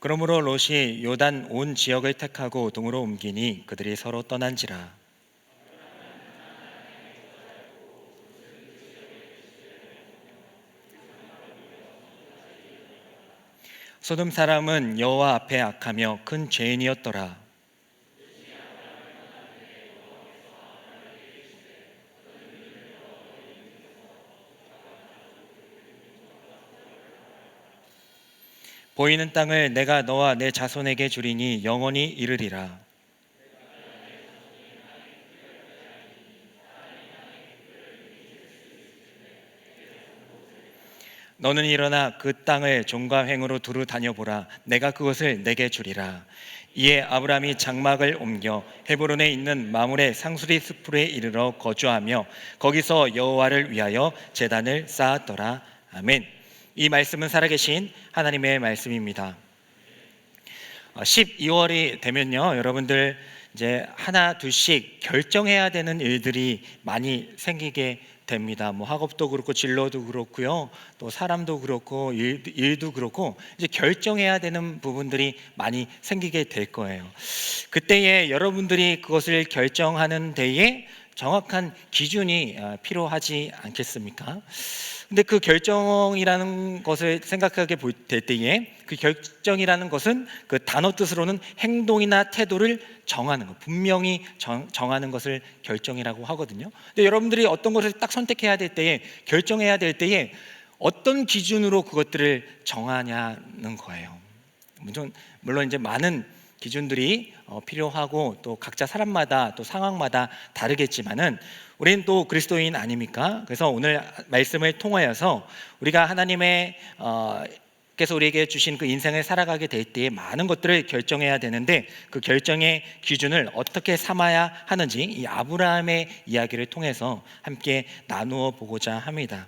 그러므로 롯이 요단 온 지역을 택하고 동으로 옮기니 그들이 서로 떠난지라. 소돔 사람은 여호와 앞에 악하며 큰 죄인이었더라. 보이는 땅을 내가 너와 내 자손에게 주리니 영원히 이르리라. 너는 일어나 그 땅을 종과 횡으로 두루 다녀보라. 내가 그것을 내게 주리라. 이에 아브라함이 장막을 옮겨 헤브론에 있는 마므레 상수리 숲에 이르러 거주하며 거기서 여호와를 위하여 제단을 쌓았더라. 아멘. 이 말씀은 살아계신 하나님의 말씀입니다. 12월이 되면요, 여러분들 이제 하나 둘씩 결정해야 되는 일들이 많이 생기게 됩니다. 뭐 학업도 그렇고 진로도 그렇고요, 또 사람도 그렇고 일도 그렇고 이제 결정해야 되는 부분들이 많이 생기게 될 거예요. 그때에 여러분들이 그것을 결정하는 데에 정확한 기준이 필요하지 않겠습니까? 근데 그 결정이라는 것을 생각하게 될 때에 그 결정이라는 것은 그 단어 뜻으로는 행동이나 태도를 정하는 것, 분명히 정하는 것을 결정이라고 하거든요. 근데 여러분들이 어떤 것을 딱 선택해야 될 때에, 결정해야 될 때에 어떤 기준으로 그것들을 정하냐는 거예요. 물론 이제 많은 기준들이 필요하고 또 각자 사람마다 또 상황마다 다르겠지만은 우리는 또 그리스도인 아닙니까? 그래서 오늘 말씀을 통하여서 우리가 하나님의 께서 우리에게 주신 그 인생을 살아가게 될 때에 많은 것들을 결정해야 되는데 그 결정의 기준을 어떻게 삼아야 하는지 이 아브라함의 이야기를 통해서 함께 나누어 보고자 합니다.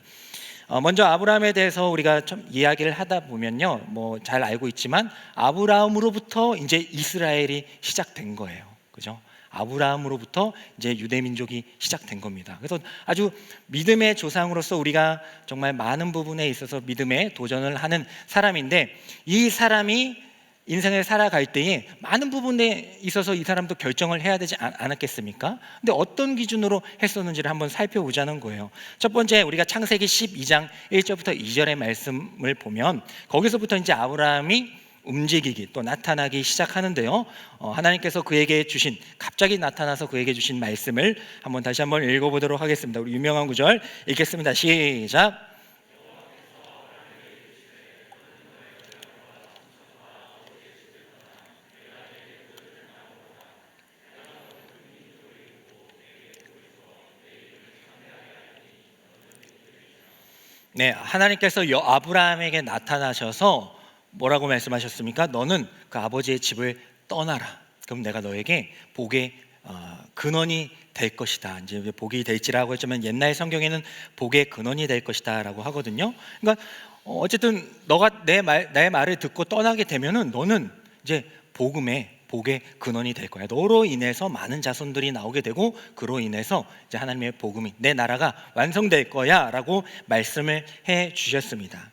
먼저 아브라함에 대해서 우리가 좀 이야기를 하다 보면요, 뭐 잘 알고 있지만 아브라함으로부터 이제 이스라엘이 시작된 거예요, 그죠? 아브라함으로부터 이제 유대 민족이 시작된 겁니다. 그래서 아주 믿음의 조상으로서 우리가 정말 많은 부분에 있어서 믿음에 도전을 하는 사람인데, 이 사람이 인생을 살아갈 때에 많은 부분에 있어서 이 사람도 결정을 해야 되지 않았겠습니까? 근데 어떤 기준으로 했었는지를 한번 살펴보자는 거예요. 첫 번째, 우리가 창세기 12장 1절부터 2절의 말씀을 보면 거기서부터 이제 아브라함이 움직이기 또 나타나기 시작하는데요. 하나님께서 그에게 주신, 갑자기 나타나서 그에게 주신 말씀을 다시 한번 읽어보도록 하겠습니다. 우리 유명한 구절 읽겠습니다. 시작. 네, 하나님께서 아브라함에게 나타나셔서 뭐라고 말씀하셨습니까? 너는 그 아버지의 집을 떠나라. 그럼 내가 너에게 복의 근원이 될 것이다. 이제 복이 될지라고 했지만 옛날 성경에는 복의 근원이 될 것이다라고 하거든요. 그러니까 어쨌든 너가 나의 말을 듣고 떠나게 되면은 너는 이제 복의 근원이 될 거야. 너로 인해서 많은 자손들이 나오게 되고 그로 인해서 이제 하나님의 복음이, 내 나라가 완성될 거야라고 말씀을 해 주셨습니다.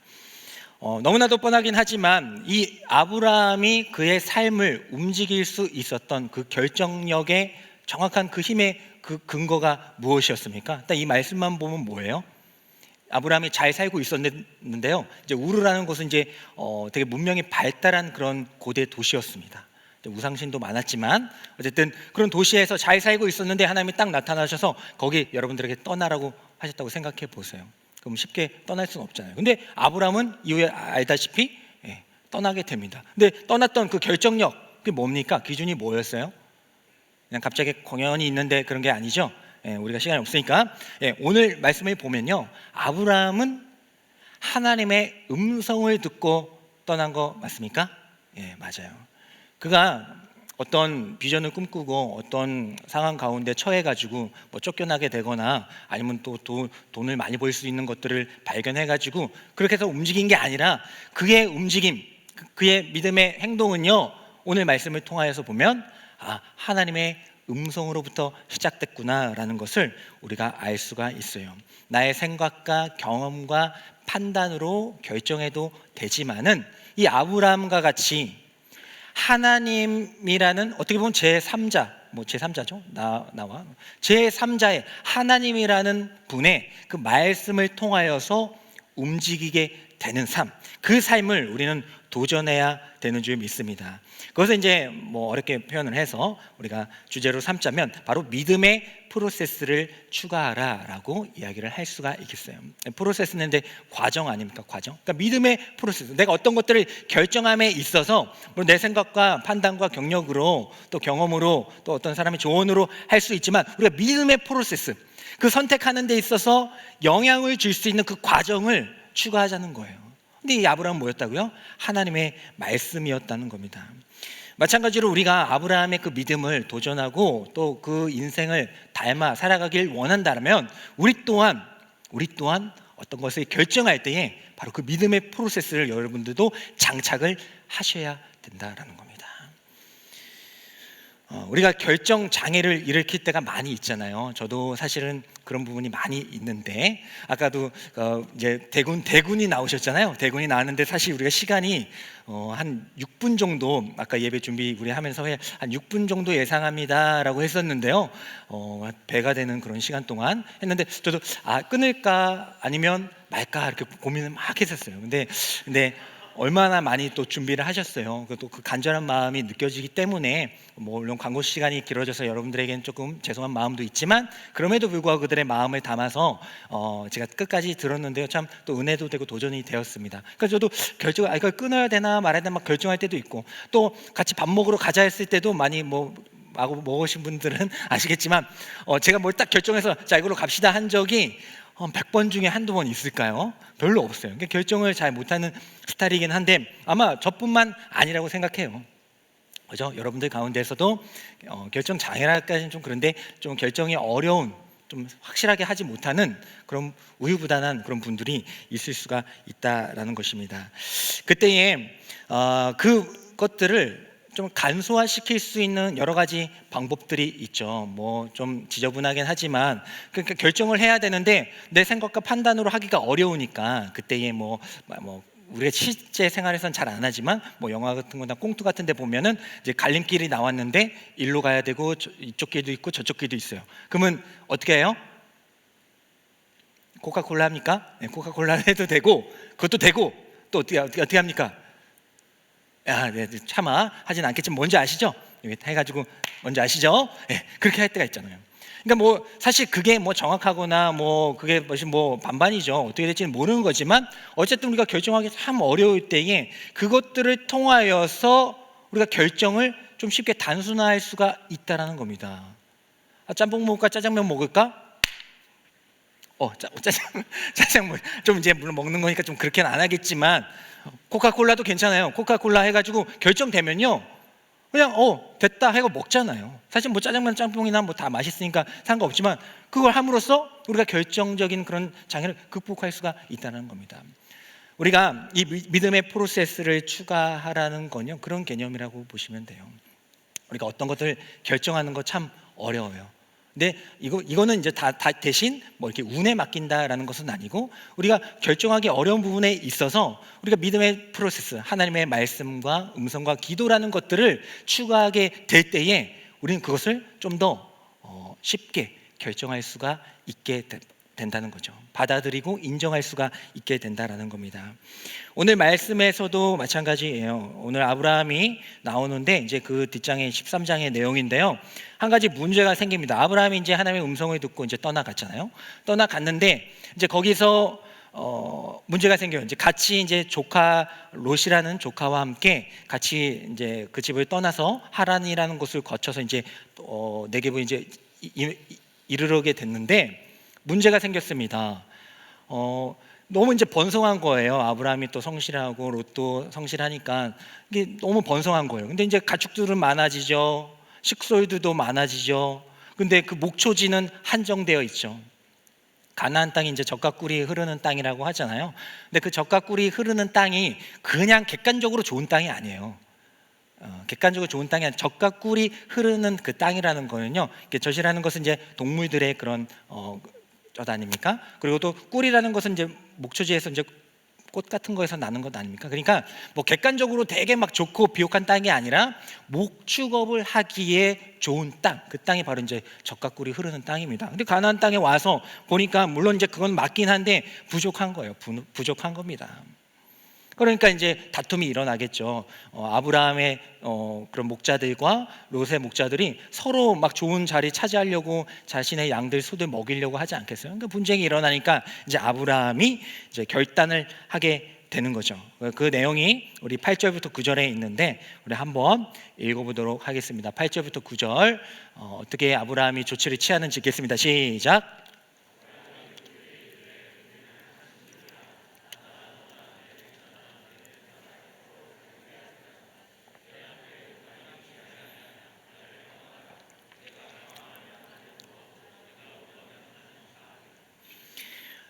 너무나도 뻔하긴 하지만 이 아브라함이 그의 삶을 움직일 수 있었던 그 결정력의 정확한 그 힘의 그 근거가 무엇이었습니까? 이 말씀만 보면 뭐예요? 아브라함이 잘 살고 있었는데요. 이제 우르라는 곳은 이제 되게 문명이 발달한 그런 고대 도시였습니다. 우상신도 많았지만 어쨌든 그런 도시에서 잘 살고 있었는데 하나님이 딱 나타나셔서 거기 여러분들에게 떠나라고 하셨다고 생각해 보세요. 그럼 쉽게 떠날 수는 없잖아요. 근데 아브라함은 이후에 알다시피 떠나게 됩니다. 근데 떠났던 그 결정력, 그게 뭡니까? 기준이 뭐였어요? 그냥 갑자기 공연이 있는데 그런 게 아니죠. 우리가 시간이 없으니까 오늘 말씀을 보면요, 아브라함은 하나님의 음성을 듣고 떠난 거 맞습니까? 맞아요. 그가 어떤 비전을 꿈꾸고 어떤 상황 가운데 처해가지고 뭐 쫓겨나게 되거나 아니면 또 돈을 많이 벌 수 있는 것들을 발견해가지고 그렇게 해서 움직인 게 아니라 그의 움직임, 그의 믿음의 행동은요, 오늘 말씀을 통하여서 보면 하나님의 음성으로부터 시작됐구나라는 것을 우리가 알 수가 있어요. 나의 생각과 경험과 판단으로 결정해도 되지만은 이 아브라함과 같이 하나님이라는, 어떻게 보면 제3자, 제3자죠. 나와 제3자의 하나님이라는 분의 그 말씀을 통하여서 움직이게 되는 삶, 그 삶을 우리는 도전해야 되는 줄 믿습니다. 그것을 이제 뭐 어렵게 표현을 해서 우리가 주제로 삼자면 바로 믿음의 프로세스를 추가하라라고 이야기를 할 수가 있겠어요. 프로세스는 근데 과정 아닙니까? 과정. 그러니까 믿음의 프로세스. 내가 어떤 것들을 결정함에 있어서 물론 내 생각과 판단과 경력으로 또 경험으로 또 어떤 사람의 조언으로 할 수 있지만 우리가 믿음의 프로세스, 그 선택하는 데 있어서 영향을 줄 수 있는 그 과정을 추가하자는 거예요. 근데 이 아브라함은 뭐였다고요? 하나님의 말씀이었다는 겁니다. 마찬가지로 우리가 아브라함의 그 믿음을 도전하고 또 그 인생을 닮아 살아가길 원한다면 우리 또한 어떤 것을 결정할 때에 바로 그 믿음의 프로세스를 여러분들도 장착을 하셔야 된다라는 겁니다. 우리가 결정 장애를 일으킬 때가 많이 있잖아요. 저도 사실은 그런 부분이 많이 있는데 아까도 이제 대군이 나오셨잖아요. 대군이 나왔는데 사실 우리가 시간이 한 6분 정도 아까 예배 준비 우리 하면서 한 6분 정도 예상합니다라고 했었는데요. 배가 되는 그런 시간 동안 했는데 저도 끊을까 아니면 말까 이렇게 고민을 막 했었어요. 근데 얼마나 많이 또 준비를 하셨어요. 또 그 간절한 마음이 느껴지기 때문에 물론 광고 시간이 길어져서 여러분들에게는 조금 죄송한 마음도 있지만 그럼에도 불구하고 그들의 마음을 담아서 제가 끝까지 들었는데요. 참 또 은혜도 되고 도전이 되었습니다. 그래서 저도 이걸 끊어야 되나 말아야 되나 막 결정할 때도 있고 또 같이 밥 먹으러 가자 했을 때도 많이 먹으신 분들은 아시겠지만 제가 뭘 딱 결정해서 자 이걸로 갑시다 한 적이 100번 중에 한두 번 있을까요? 별로 없어요. 그러니까 결정을 잘 못하는 스타일이긴 한데 아마 저뿐만 아니라고 생각해요. 그죠? 여러분들 가운데서도 결정 장애랄까지는 좀 그런데 좀 결정이 어려운 좀 확실하게 하지 못하는 그런 우유부단한 그런 분들이 있을 수가 있다라는 것입니다. 그때에 그것들을 좀 간소화시킬 수 있는 여러 가지 방법들이 있죠. 뭐 좀 지저분하긴 하지만 그러니까 결정을 해야 되는데 내 생각과 판단으로 하기가 어려우니까 그때에 우리가 실제 생활에서는 잘 안 하지만 영화 같은 거나 꽁트 같은 데 보면은 이제 갈림길이 나왔는데 일로 가야 되고 이쪽 길도 있고 저쪽 길도 있어요. 그러면 어떻게 해요? 코카콜라 합니까? 네, 코카콜라 해도 되고 그것도 되고 또 어떻게 합니까? 네, 차마 하진 않겠지만 뭔지 아시죠? 해가지고 뭔지 아시죠? 네, 그렇게 할 때가 있잖아요. 그러니까 사실 그게 정확하거나 그게 반반이죠. 어떻게 될지는 모르는 거지만 어쨌든 우리가 결정하기 참 어려울 때에 그것들을 통하여서 우리가 결정을 좀 쉽게 단순화할 수가 있다라는 겁니다. 짬뽕 먹을까 짜장면 먹을까? 짜장면 좀 이제 물론 먹는 거니까 좀 그렇게는 안 하겠지만 코카콜라도 괜찮아요. 코카콜라 해가지고 결정되면요 그냥 됐다 해고 먹잖아요. 사실 짜장면 짬뽕이나 다 맛있으니까 상관없지만 그걸 함으로써 우리가 결정적인 그런 장애를 극복할 수가 있다는 겁니다. 우리가 이 믿음의 프로세스를 추가하라는 건요 그런 개념이라고 보시면 돼요. 우리가 어떤 것을 결정하는 거 참 어려워요. 근데 이거는 이제 다 대신 이렇게 운에 맡긴다라는 것은 아니고 우리가 결정하기 어려운 부분에 있어서 우리가 믿음의 프로세스, 하나님의 말씀과 음성과 기도라는 것들을 추가하게 될 때에 우리는 그것을 좀 더 쉽게 결정할 수가 있게 된다는 거죠. 받아들이고 인정할 수가 있게 된다라는 겁니다. 오늘 말씀에서도 마찬가지예요. 오늘 아브라함이 나오는데 이제 그 뒷장의 13장의 내용인데요. 한 가지 문제가 생깁니다. 아브라함이 이제 하나님의 음성을 듣고 이제 떠나갔잖아요. 떠나갔는데 이제 거기서 문제가 생겨요. 이제 같이 이제 조카 롯이라는 조카와 함께 같이 이제 그 집을 떠나서 하란이라는 곳을 거쳐서 이제 네겝을 이제 이르게 됐는데 문제가 생겼습니다. 너무 이제 번성한 거예요. 아브라함이 또 성실하고 롯도 성실하니까 이게 너무 번성한 거예요. 근데 이제 가축들은 많아지죠. 식솔들도 많아지죠. 근데 그 목초지는 한정되어 있죠. 가나안 땅이 이제 젖과 꿀이 흐르는 땅이라고 하잖아요. 근데 그 젖과 꿀이 흐르는 땅이 그냥 객관적으로 좋은 땅이 아니에요. 객관적으로 좋은 땅이 아니라 젖과 꿀이 흐르는 그 땅이라는 거는요. 젖이라는 것은 이제 동물들의 그런 젖 아닙니까? 그리고 또 꿀이라는 것은 이제 목초지에서 이제 꽃 같은 거에서 나는 것 아닙니까? 그러니까 객관적으로 되게 막 좋고 비옥한 땅이 아니라 목축업을 하기에 좋은 땅, 그 땅이 바로 이제 젖과 꿀이 흐르는 땅입니다. 근데 가나안 땅에 와서 보니까 물론 이제 그건 맞긴 한데 부족한 거예요. 부족한 겁니다. 그러니까 이제 다툼이 일어나겠죠. 아브라함의 그런 목자들과 롯의 목자들이 서로 막 좋은 자리 차지하려고 자신의 양들 소들 먹이려고 하지 않겠어요? 그러니까 분쟁이 일어나니까 이제 아브라함이 이제 결단을 하게 되는 거죠. 그 내용이 우리 8절부터 9절에 있는데 우리 한번 읽어보도록 하겠습니다. 8절부터 9절 어떻게 아브라함이 조치를 취하는지 읽겠습니다. 시작.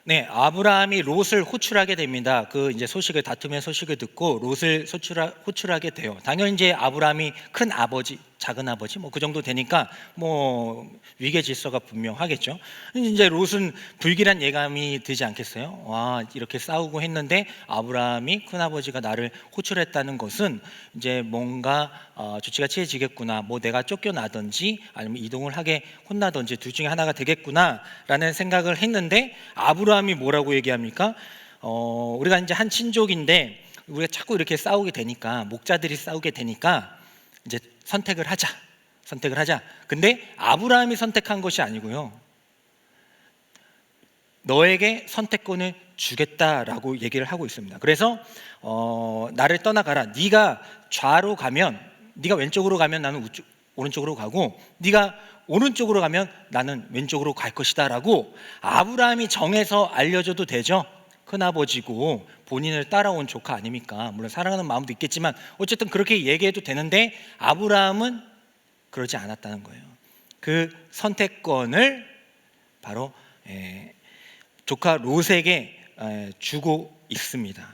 네, 아브라함이 롯을 호출하게 됩니다. 그 이제 소식을 다툼의 소식을 듣고 롯을 호출하게 돼요. 당연히 이제 아브라함이 큰 아버지, 작은 아버지 뭐 그 정도 되니까 뭐 위계 질서가 분명하겠죠. 이제 롯은 불길한 예감이 들지 않겠어요? 와, 이렇게 싸우고 했는데 아브라함이 큰 아버지가 나를 호출했다는 것은 이제 뭔가 조치가 취해지겠구나. 뭐 내가 쫓겨나든지 아니면 이동을 하게 혼나든지 둘 중에 하나가 되겠구나라는 생각을 했는데 아브라함이 뭐라고 얘기합니까? 우리가 이제 한 친족인데 우리가 자꾸 이렇게 싸우게 되니까 목자들이 싸우게 되니까 이제 선택을 하자. 근데 아브라함이 선택한 것이 아니고요. 너에게 선택권을 주겠다라고 얘기를 하고 있습니다. 그래서 나를 떠나가라. 네가 좌로 가면, 네가 왼쪽으로 가면 나는 오른쪽으로 가고, 네가 오른쪽으로 가면 나는 왼쪽으로 갈 것이다라고 아브라함이 정해서 알려줘도 되죠. 큰아버지고 본인을 따라온 조카 아닙니까? 물론 사랑하는 마음도 있겠지만 어쨌든 그렇게 얘기해도 되는데 아브라함은 그러지 않았다는 거예요. 그 선택권을 바로 조카 롯에게 주고 있습니다.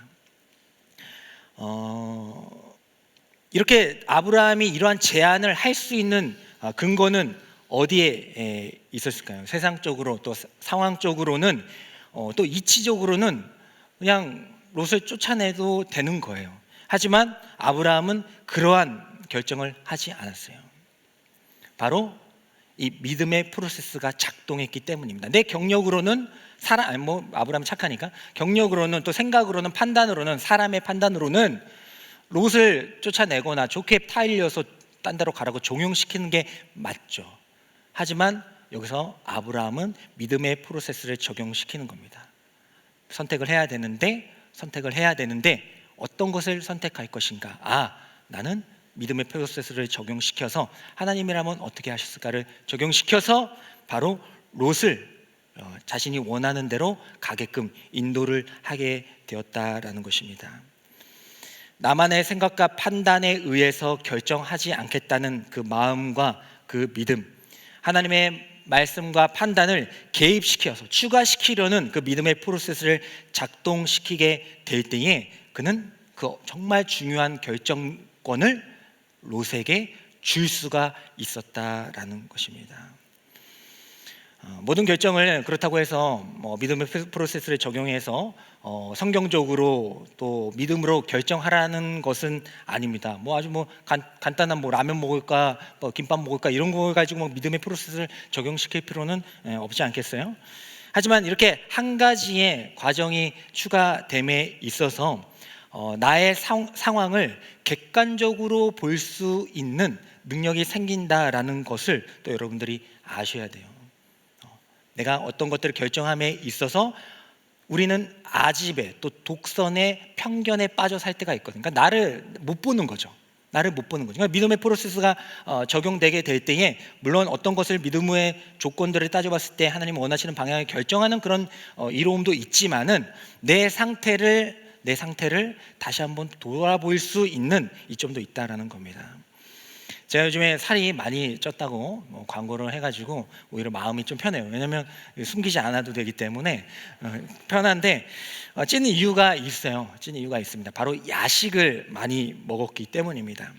이렇게 아브라함이 이러한 제안을 할 수 있는 근거는 어디에 있었을까요? 세상적으로 또 상황적으로는 또 이치적으로는 그냥 롯을 쫓아내도 되는 거예요. 하지만 아브라함은 그러한 결정을 하지 않았어요. 바로 이 믿음의 프로세스가 작동했기 때문입니다. 내 경력으로는 아브라함 착하니까 경력으로는 또 생각으로는 판단으로는 사람의 판단으로는 롯을 쫓아내거나 좋게 타일려서 딴 데로 가라고 종용시키는 게 맞죠. 하지만 여기서 아브라함은 믿음의 프로세스를 적용시키는 겁니다. 선택을 해야 되는데 어떤 것을 선택할 것인가? 나는 믿음의 프로세스를 적용시켜서 하나님이라면 어떻게 하셨을까를 적용시켜서 바로 롯을 자신이 원하는 대로 가게끔 인도를 하게 되었다라는 것입니다. 나만의 생각과 판단에 의해서 결정하지 않겠다는 그 마음과 그 믿음, 하나님의 말씀과 판단을 개입시켜서 추가시키려는 그 믿음의 프로세스를 작동시키게 될 때에 그는 그 정말 중요한 결정권을 롯에게 줄 수가 있었다라는 것입니다. 모든 결정을 그렇다고 해서 믿음의 프로세스를 적용해서 성경적으로 또 믿음으로 결정하라는 것은 아닙니다. 아주 간단한 라면 먹을까, 김밥 먹을까 이런 거 가지고 믿음의 프로세스를 적용시킬 필요는 없지 않겠어요? 하지만 이렇게 한 가지의 과정이 추가됨에 있어서 나의 상황을 객관적으로 볼 수 있는 능력이 생긴다라는 것을 또 여러분들이 아셔야 돼요. 내가 어떤 것들을 결정함에 있어서 우리는 아집에 또 독선의 편견에 빠져 살 때가 있거든요. 그러니까 나를 못 보는 거죠. 그러니까 믿음의 프로세스가 적용되게 될 때에 물론 어떤 것을 믿음의 조건들을 따져봤을 때 하나님 원하시는 방향을 결정하는 그런 이로움도 있지만은 내 상태를 다시 한번 돌아볼 수 있는 이점도 있다라는 겁니다. 제가 요즘에 살이 많이 쪘다고 광고를 해가지고 오히려 마음이 좀 편해요. 왜냐하면 숨기지 않아도 되기 때문에 편한데 찌는 이유가 있어요. 찌는 이유가 있습니다. 바로 야식을 많이 먹었기 때문입니다.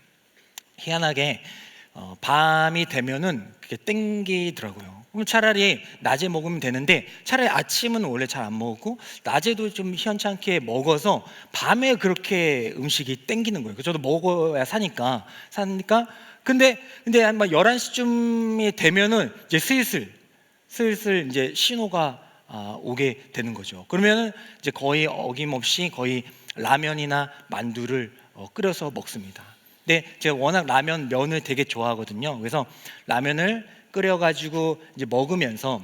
희한하게 밤이 되면은 그게 땡기더라고요. 그럼 차라리 낮에 먹으면 되는데 차라리 아침은 원래 잘 안 먹고 낮에도 좀 희한찮게 먹어서 밤에 그렇게 음식이 땡기는 거예요. 저도 먹어야 사니까 근데 한 11시쯤이 되면은 이제 슬슬 이제 신호가 오게 되는 거죠. 그러면은 이제 거의 어김없이 거의 라면이나 만두를 끓여서 먹습니다. 근데 제가 워낙 라면 면을 되게 좋아하거든요. 그래서 라면을 끓여가지고 이제 먹으면서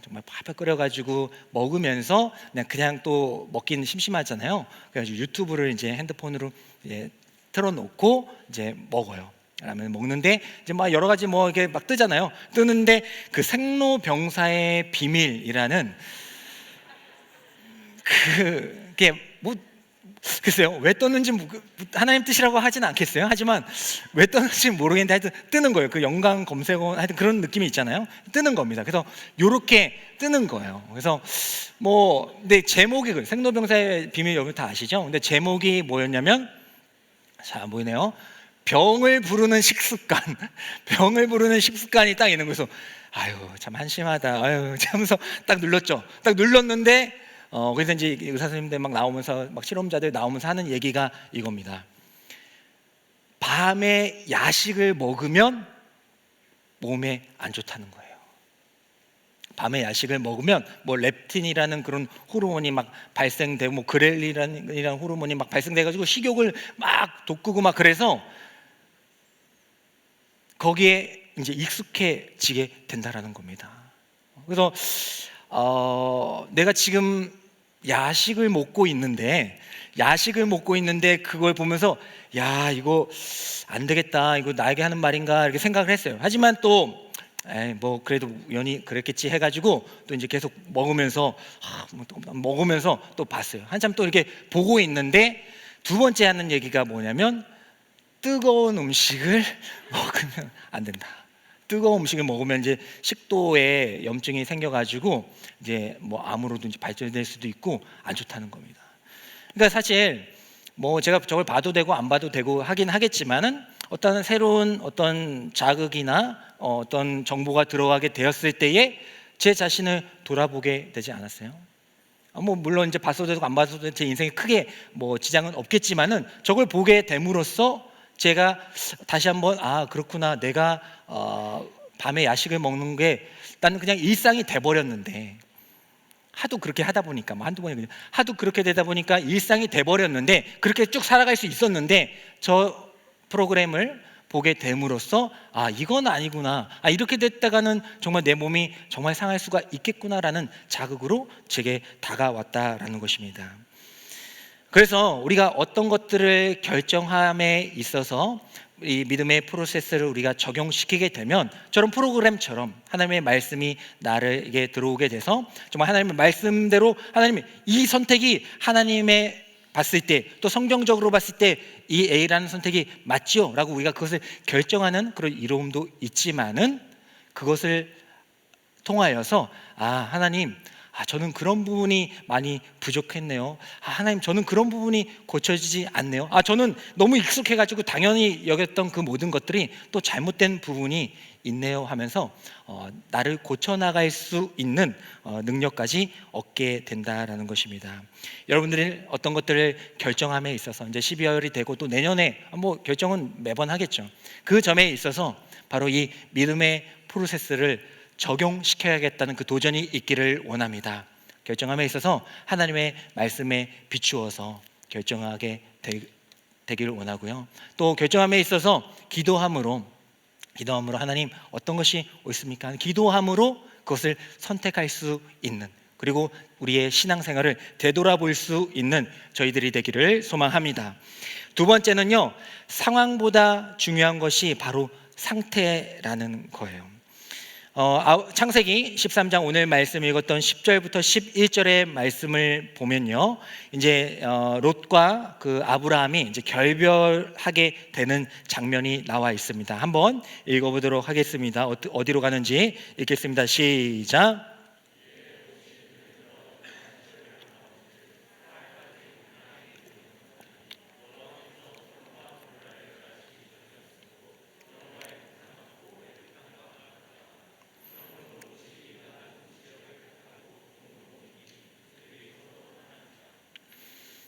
정말 팍팍 끓여가지고 먹으면서 그냥 또 먹기는 심심하잖아요. 그래가지고 유튜브를 이제 핸드폰으로 이제 틀어놓고 이제 먹어요. 라면 먹는데 이제 막 여러 가지 뭐 이렇게 막 뜨잖아요. 뜨는데 그 생로병사의 비밀이라는 그게 뭐 글쎄요 왜 떴는지 하나님 뜻이라고 하진 않겠어요. 하지만 왜 떴는지 모르겠는데 하여튼 뜨는 거예요. 그 연관 검색어 하여튼 그런 느낌이 있잖아요. 뜨는 겁니다. 그래서 요렇게 뜨는 거예요. 그래서 뭐 근데 제목이 그 생로병사의 비밀 여러분 다 아시죠? 근데 제목이 뭐였냐면 자 보이네요. 병을 부르는 식습관. 병을 부르는 식습관이 딱 있는 거여서 아유 참 한심하다. 아유 하면서 딱 눌렀죠. 딱 눌렀는데 그래서 이제 의사 선생님들 막 나오면서 막 실험자들 나오면서 하는 얘기가 이겁니다. 밤에 야식을 먹으면 몸에 안 좋다는 거예요. 밤에 야식을 먹으면 뭐 렙틴이라는 그런 호르몬이 막 발생되고 뭐 그렐린이라는 호르몬이 막 발생돼가지고 식욕을 막 돋구고 막 그래서 거기에 이제 익숙해지게 된다라는 겁니다. 그래서 내가 지금 야식을 먹고 있는데 그걸 보면서 야 이거 안 되겠다, 이거 나에게 하는 말인가 이렇게 생각을 했어요. 하지만 또 뭐 그래도 우연히 그랬겠지 해가지고 또 이제 계속 먹으면서 또 봤어요. 한참 또 이렇게 보고 있는데 두 번째 하는 얘기가 뭐냐면 뜨거운 음식을 먹으면 안 된다. 뜨거운 음식을 먹으면 이제 식도에 염증이 생겨가지고 이제 뭐 암으로도 이제 발전될 수도 있고 안 좋다는 겁니다. 그러니까 사실 뭐 제가 저걸 봐도 되고 안 봐도 되고 하긴 하겠지만은 어떤 새로운 어떤 자극이나 어떤 정보가 들어가게 되었을 때에 제 자신을 돌아보게 되지 않았어요? 뭐 물론 이제 봤어도 되고 안 봤어도 되고 제 인생에 크게 뭐 지장은 없겠지만은 저걸 보게 됨으로써 제가 다시 한번 그렇구나, 내가 밤에 야식을 먹는 게 나는 그냥 일상이 돼버렸는데 하도 그렇게 하다 보니까 뭐 한두 번이 하도 그렇게 되다 보니까 일상이 돼버렸는데 그렇게 쭉 살아갈 수 있었는데 저 프로그램을 보게 됨으로써 이건 아니구나, 이렇게 됐다가는 정말 내 몸이 정말 상할 수가 있겠구나라는 자극으로 제게 다가왔다라는 것입니다. 그래서 우리가 어떤 것들을 결정함에 있어서 이 믿음의 프로세스를 우리가 적용시키게 되면 저런 프로그램처럼 하나님의 말씀이 나에게 들어오게 돼서 정말 하나님의 말씀대로 하나님의 이 선택이 하나님의 봤을 때 또 성경적으로 봤을 때 이 A라는 선택이 맞지요? 라고 우리가 그것을 결정하는 그런 이로움도 있지만은 그것을 통하여서 하나님 저는 그런 부분이 많이 부족했네요. 하나님 저는 그런 부분이 고쳐지지 않네요. 저는 너무 익숙해가지고 당연히 여겼던 그 모든 것들이 또 잘못된 부분이 있네요 하면서 나를 고쳐나갈 수 있는 능력까지 얻게 된다라는 것입니다. 여러분들이 어떤 것들을 결정함에 있어서 이제 12월이 되고 또 내년에 뭐 결정은 매번 하겠죠. 그 점에 있어서 바로 이 믿음의 프로세스를 적용시켜야겠다는 그 도전이 있기를 원합니다. 결정함에 있어서 하나님의 말씀에 비추어서 결정하게 되기를 원하고요. 또 결정함에 있어서 기도함으로 하나님 어떤 것이 옳습니까? 기도함으로 그것을 선택할 수 있는, 그리고 우리의 신앙생활을 되돌아볼 수 있는 저희들이 되기를 소망합니다. 두 번째는요, 상황보다 중요한 것이 바로 상태라는 거예요. 창세기 13장 오늘 말씀 읽었던 10절부터 11절의 말씀을 보면요, 이제 롯과 그 아브라함이 이제 결별하게 되는 장면이 나와 있습니다. 한번 읽어보도록 하겠습니다. 어디로 가는지 읽겠습니다. 시작.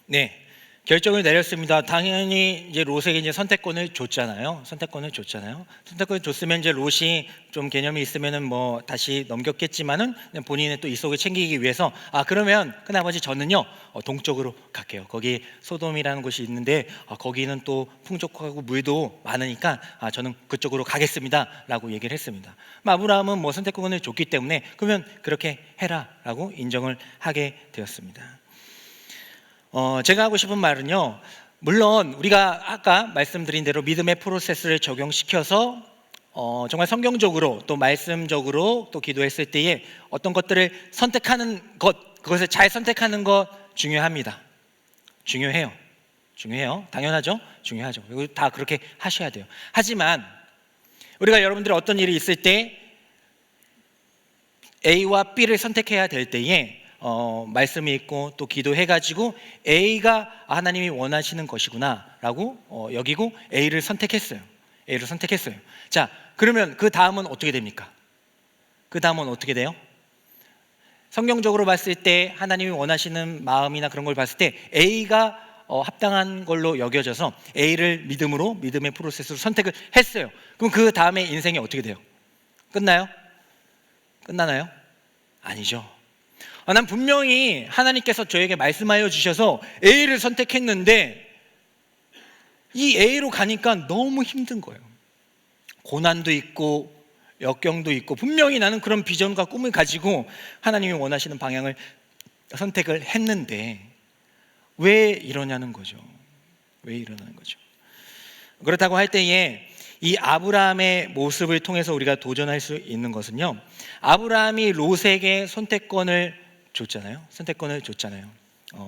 네, 결정을 내렸습니다. 당연히 이제 롯에게 이제 선택권을 줬잖아요. 선택권을 줬으면 이제 롯이 좀 개념이 있으면은 뭐 다시 넘겼겠지만은 그냥 본인의 또 이속을 챙기기 위해서 그러면 큰아버지 저는요 동쪽으로 갈게요. 거기 소돔이라는 곳이 있는데 거기는 또 풍족하고 물도 많으니까 저는 그쪽으로 가겠습니다라고 얘기를 했습니다. 아브라함은 뭐 선택권을 줬기 때문에 그러면 그렇게 해라라고 인정을 하게 되었습니다. 제가 하고 싶은 말은요, 물론 우리가 아까 말씀드린 대로 믿음의 프로세스를 적용시켜서 정말 성경적으로 또 말씀적으로 또 기도했을 때에 어떤 것들을 선택하는 것, 그것을 잘 선택하는 것 중요합니다. 중요해요. 당연하죠. 중요하죠. 그리고 다 그렇게 하셔야 돼요. 하지만 우리가 여러분들이 어떤 일이 있을 때 A와 B를 선택해야 될 때에 말씀이 있고 또 기도해가지고 A가 하나님이 원하시는 것이구나라고 여기고 A를 선택했어요. 자, 그러면 그 다음은 어떻게 됩니까? 그 다음은 어떻게 돼요? 성경적으로 봤을 때 하나님이 원하시는 마음이나 그런 걸 봤을 때 A가 합당한 걸로 여겨져서 A를 믿음의 프로세스로 선택을 했어요. 그럼 그 다음에 인생이 어떻게 돼요? 끝나요? 끝나나요? 아니죠. 난 분명히 하나님께서 저에게 말씀하여 주셔서 A를 선택했는데 이 A로 가니까 너무 힘든 거예요. 고난도 있고 역경도 있고 분명히 나는 그런 비전과 꿈을 가지고 하나님이 원하시는 방향을 선택을 했는데 왜 이러냐는 거죠. 그렇다고 할 때에 이 아브라함의 모습을 통해서 우리가 도전할 수 있는 것은요, 아브라함이 롯에게 선택권을 줬잖아요.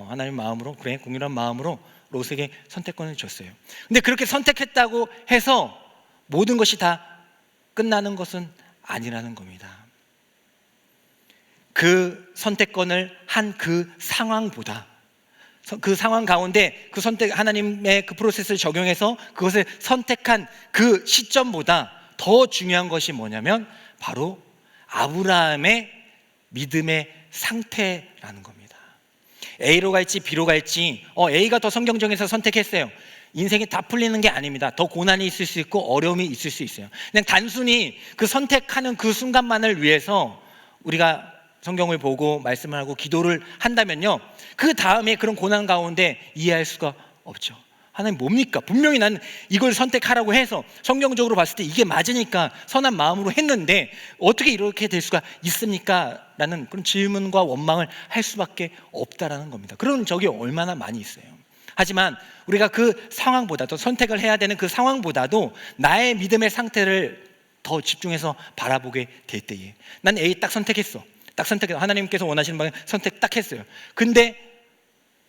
하나님 마음으로, 그래, 공유한 마음으로 롯에게 선택권을 줬어요. 근데 그렇게 선택했다고 해서 모든 것이 다 끝나는 것은 아니라는 겁니다. 그 선택권을 한 그 상황보다, 그 상황 가운데 그 선택, 하나님의 그 프로세스를 적용해서 그것을 선택한 그 시점보다 더 중요한 것이 뭐냐면 바로 아브라함의 믿음의 상태라는 겁니다. A로 갈지 B로 갈지 A가 더 성경적에서 선택했어요. 인생이 다 풀리는 게 아닙니다. 더 고난이 있을 수 있고 어려움이 있을 수 있어요. 그냥 단순히 그 선택하는 그 순간만을 위해서 우리가 성경을 보고 말씀을 하고 기도를 한다면요, 그 다음에 그런 고난 가운데 이해할 수가 없죠. 하나님 뭡니까? 분명히 나는 이걸 선택하라고 해서 성경적으로 봤을 때 이게 맞으니까 선한 마음으로 했는데 어떻게 이렇게 될 수가 있습니까? 라는 그런 질문과 원망을 할 수밖에 없다라는 겁니다. 그런 적이 얼마나 많이 있어요. 하지만 우리가 그 상황보다도, 선택을 해야 되는 그 상황보다도 나의 믿음의 상태를 더 집중해서 바라보게 될 때에 난 A 딱 선택했어. 하나님께서 원하시는 방향 선택 딱 했어요. 근데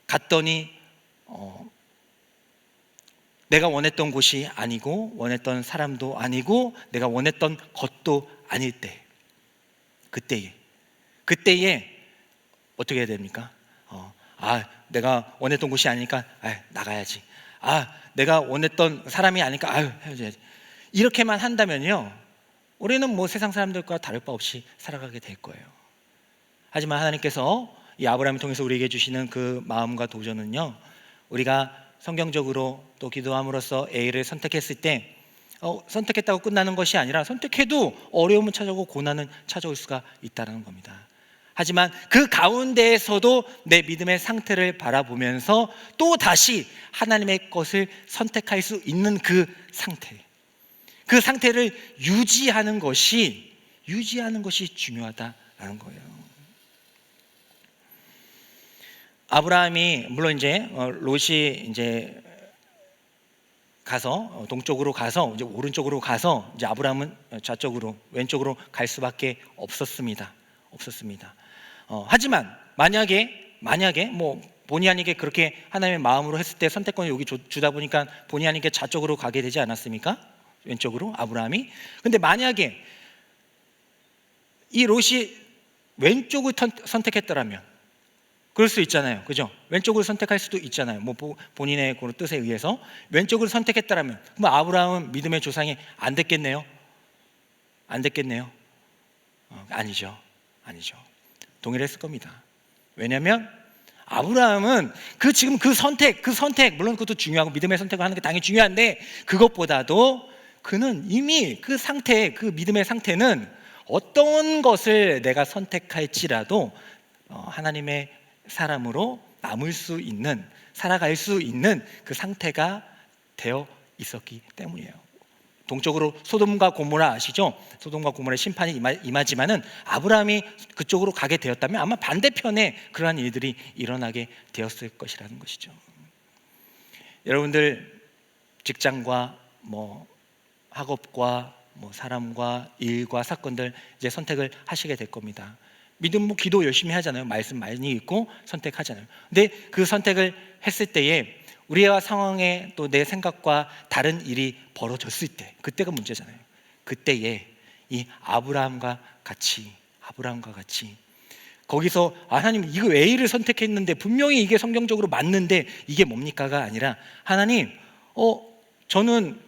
갔더니 내가 원했던 곳이 아니고 원했던 사람도 아니고 내가 원했던 것도 아닐 때, 그때에 어떻게 해야 됩니까? 내가 원했던 곳이 아니니까 나가야지. 내가 원했던 사람이 아니니까 헤어져야지. 이렇게만 한다면요, 우리는 뭐 세상 사람들과 다를 바 없이 살아가게 될 거예요. 하지만 하나님께서 이 아브라함을 통해서 우리에게 주시는 그 마음과 도전은요, 우리가 성경적으로 또 기도함으로써 A를 선택했을 때 선택했다고 끝나는 것이 아니라 선택해도 어려움은 찾아오고 고난은 찾아올 수가 있다는 겁니다. 하지만 그 가운데에서도 내 믿음의 상태를 바라보면서 또 다시 하나님의 것을 선택할 수 있는 그 상태를 유지하는 것이 중요하다라는 거예요. 아브라함이 물론 이제 롯이 이제 가서 동쪽으로 가서 이제 오른쪽으로 가서 이제 아브라함은 좌쪽으로 왼쪽으로 갈 수밖에 없었습니다. 하지만 만약에 뭐 본의 아니게 그렇게 하나님의 마음으로 했을 때 선택권을 여기 주다 보니까 본의 아니게 좌쪽으로 가게 되지 않았습니까? 왼쪽으로 아브라함이. 근데 만약에 이 롯이 왼쪽을 선택했더라면 그럴 수 있잖아요, 그죠? 왼쪽을 선택할 수도 있잖아요. 뭐 본인의 그 뜻에 의해서 왼쪽을 선택했더라면 그럼 아브라함은 믿음의 조상이 안 됐겠네요? 아니죠. 동일했을 겁니다. 왜냐하면 아브라함은 지금 그 선택 물론 그것도 중요하고 믿음의 선택을 하는 게 당연히 중요한데 그것보다도 그는 이미 그 상태, 그 믿음의 상태는 어떤 것을 내가 선택할지라도 하나님의 사람으로 남을 수 있는, 살아갈 수 있는 그 상태가 되어 있었기 때문이에요. 동쪽으로 소돔과 고모라 아시죠? 소돔과 고모라의 심판이 임하지만은 아브라함이 그쪽으로 가게 되었다면 아마 반대편에 그러한 일들이 일어나게 되었을 것이라는 것이죠. 여러분들 직장과 학업과 사람과 일과 사건들 이제 선택을 하시게 될 겁니다. 믿음 기도 열심히 하잖아요. 말씀 많이 읽고 선택하잖아요. 근데 그 선택을 했을 때에 우리와 상황에 또 내 생각과 다른 일이 벌어졌을 때 그때가 문제잖아요. 그때에 이 아브라함과 같이 거기서 하나님 이거 A를 선택했는데 분명히 이게 성경적으로 맞는데 이게 뭡니까가 아니라 하나님 저는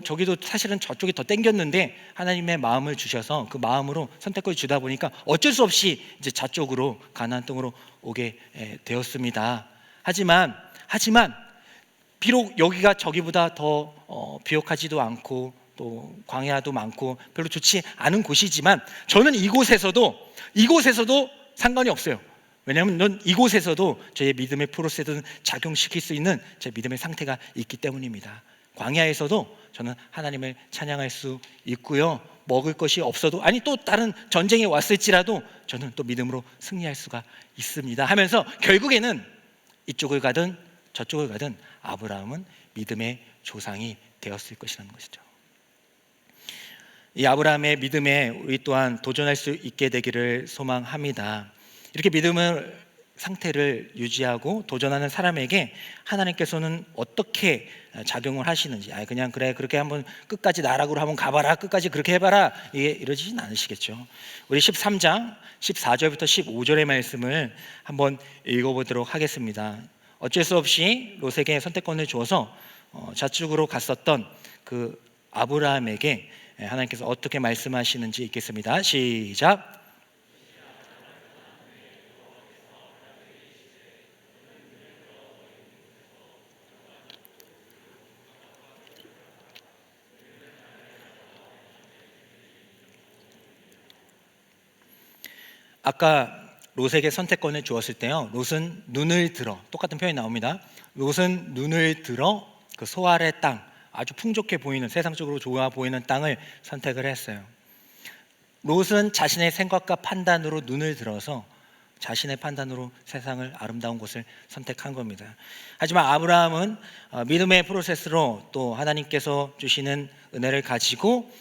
저기도 사실은 저쪽이 더 땡겼는데 하나님의 마음을 주셔서 그 마음으로 선택을 주다 보니까 어쩔 수 없이 이제 저쪽으로 가나안 땅으로 오게 되었습니다. 하지만 비록 여기가 저기보다 더 비옥하지도 않고 또 광야도 많고 별로 좋지 않은 곳이지만 저는 이곳에서도 상관이 없어요. 왜냐하면 이곳에서도 저의 믿음의 프로세스는 작용시킬 수 있는 제 믿음의 상태가 있기 때문입니다. 광야에서도 저는 하나님을 찬양할 수 있고요. 먹을 것이 없어도 또 다른 전쟁이 왔을지라도 저는 또 믿음으로 승리할 수가 있습니다 하면서 결국에는 이쪽을 가든 저쪽을 가든 아브라함은 믿음의 조상이 되었을 것이라는 것이죠. 이 아브라함의 믿음에 우리 또한 도전할 수 있게 되기를 소망합니다. 이렇게 믿음의 상태를 유지하고 도전하는 사람에게 하나님께서는 어떻게 작용을 하시는지 그냥 그래 그렇게 한번 끝까지 나락으로 한번 가봐라 끝까지 그렇게 해봐라 이러지는 않으시겠죠. 우리 13장 14절부터 15절의 말씀을 한번 읽어보도록 하겠습니다. 어쩔 수 없이 롯에게 선택권을 주어서 좌측으로 갔었던 그 아브라함에게 하나님께서 어떻게 말씀하시는지 읽겠습니다. 시작. 아까 롯에게 선택권을 주었을 때요, 롯은 눈을 들어, 똑같은 표현이 나옵니다. 롯은 눈을 들어 그 소알의 땅, 아주 풍족해 보이는, 세상적으로 좋아 보이는 땅을 선택을 했어요. 롯은 자신의 생각과 판단으로 눈을 들어서 자신의 판단으로 세상을 아름다운 곳을 선택한 겁니다. 하지만 아브라함은 믿음의 프로세스로 또 하나님께서 주시는 은혜를 가지고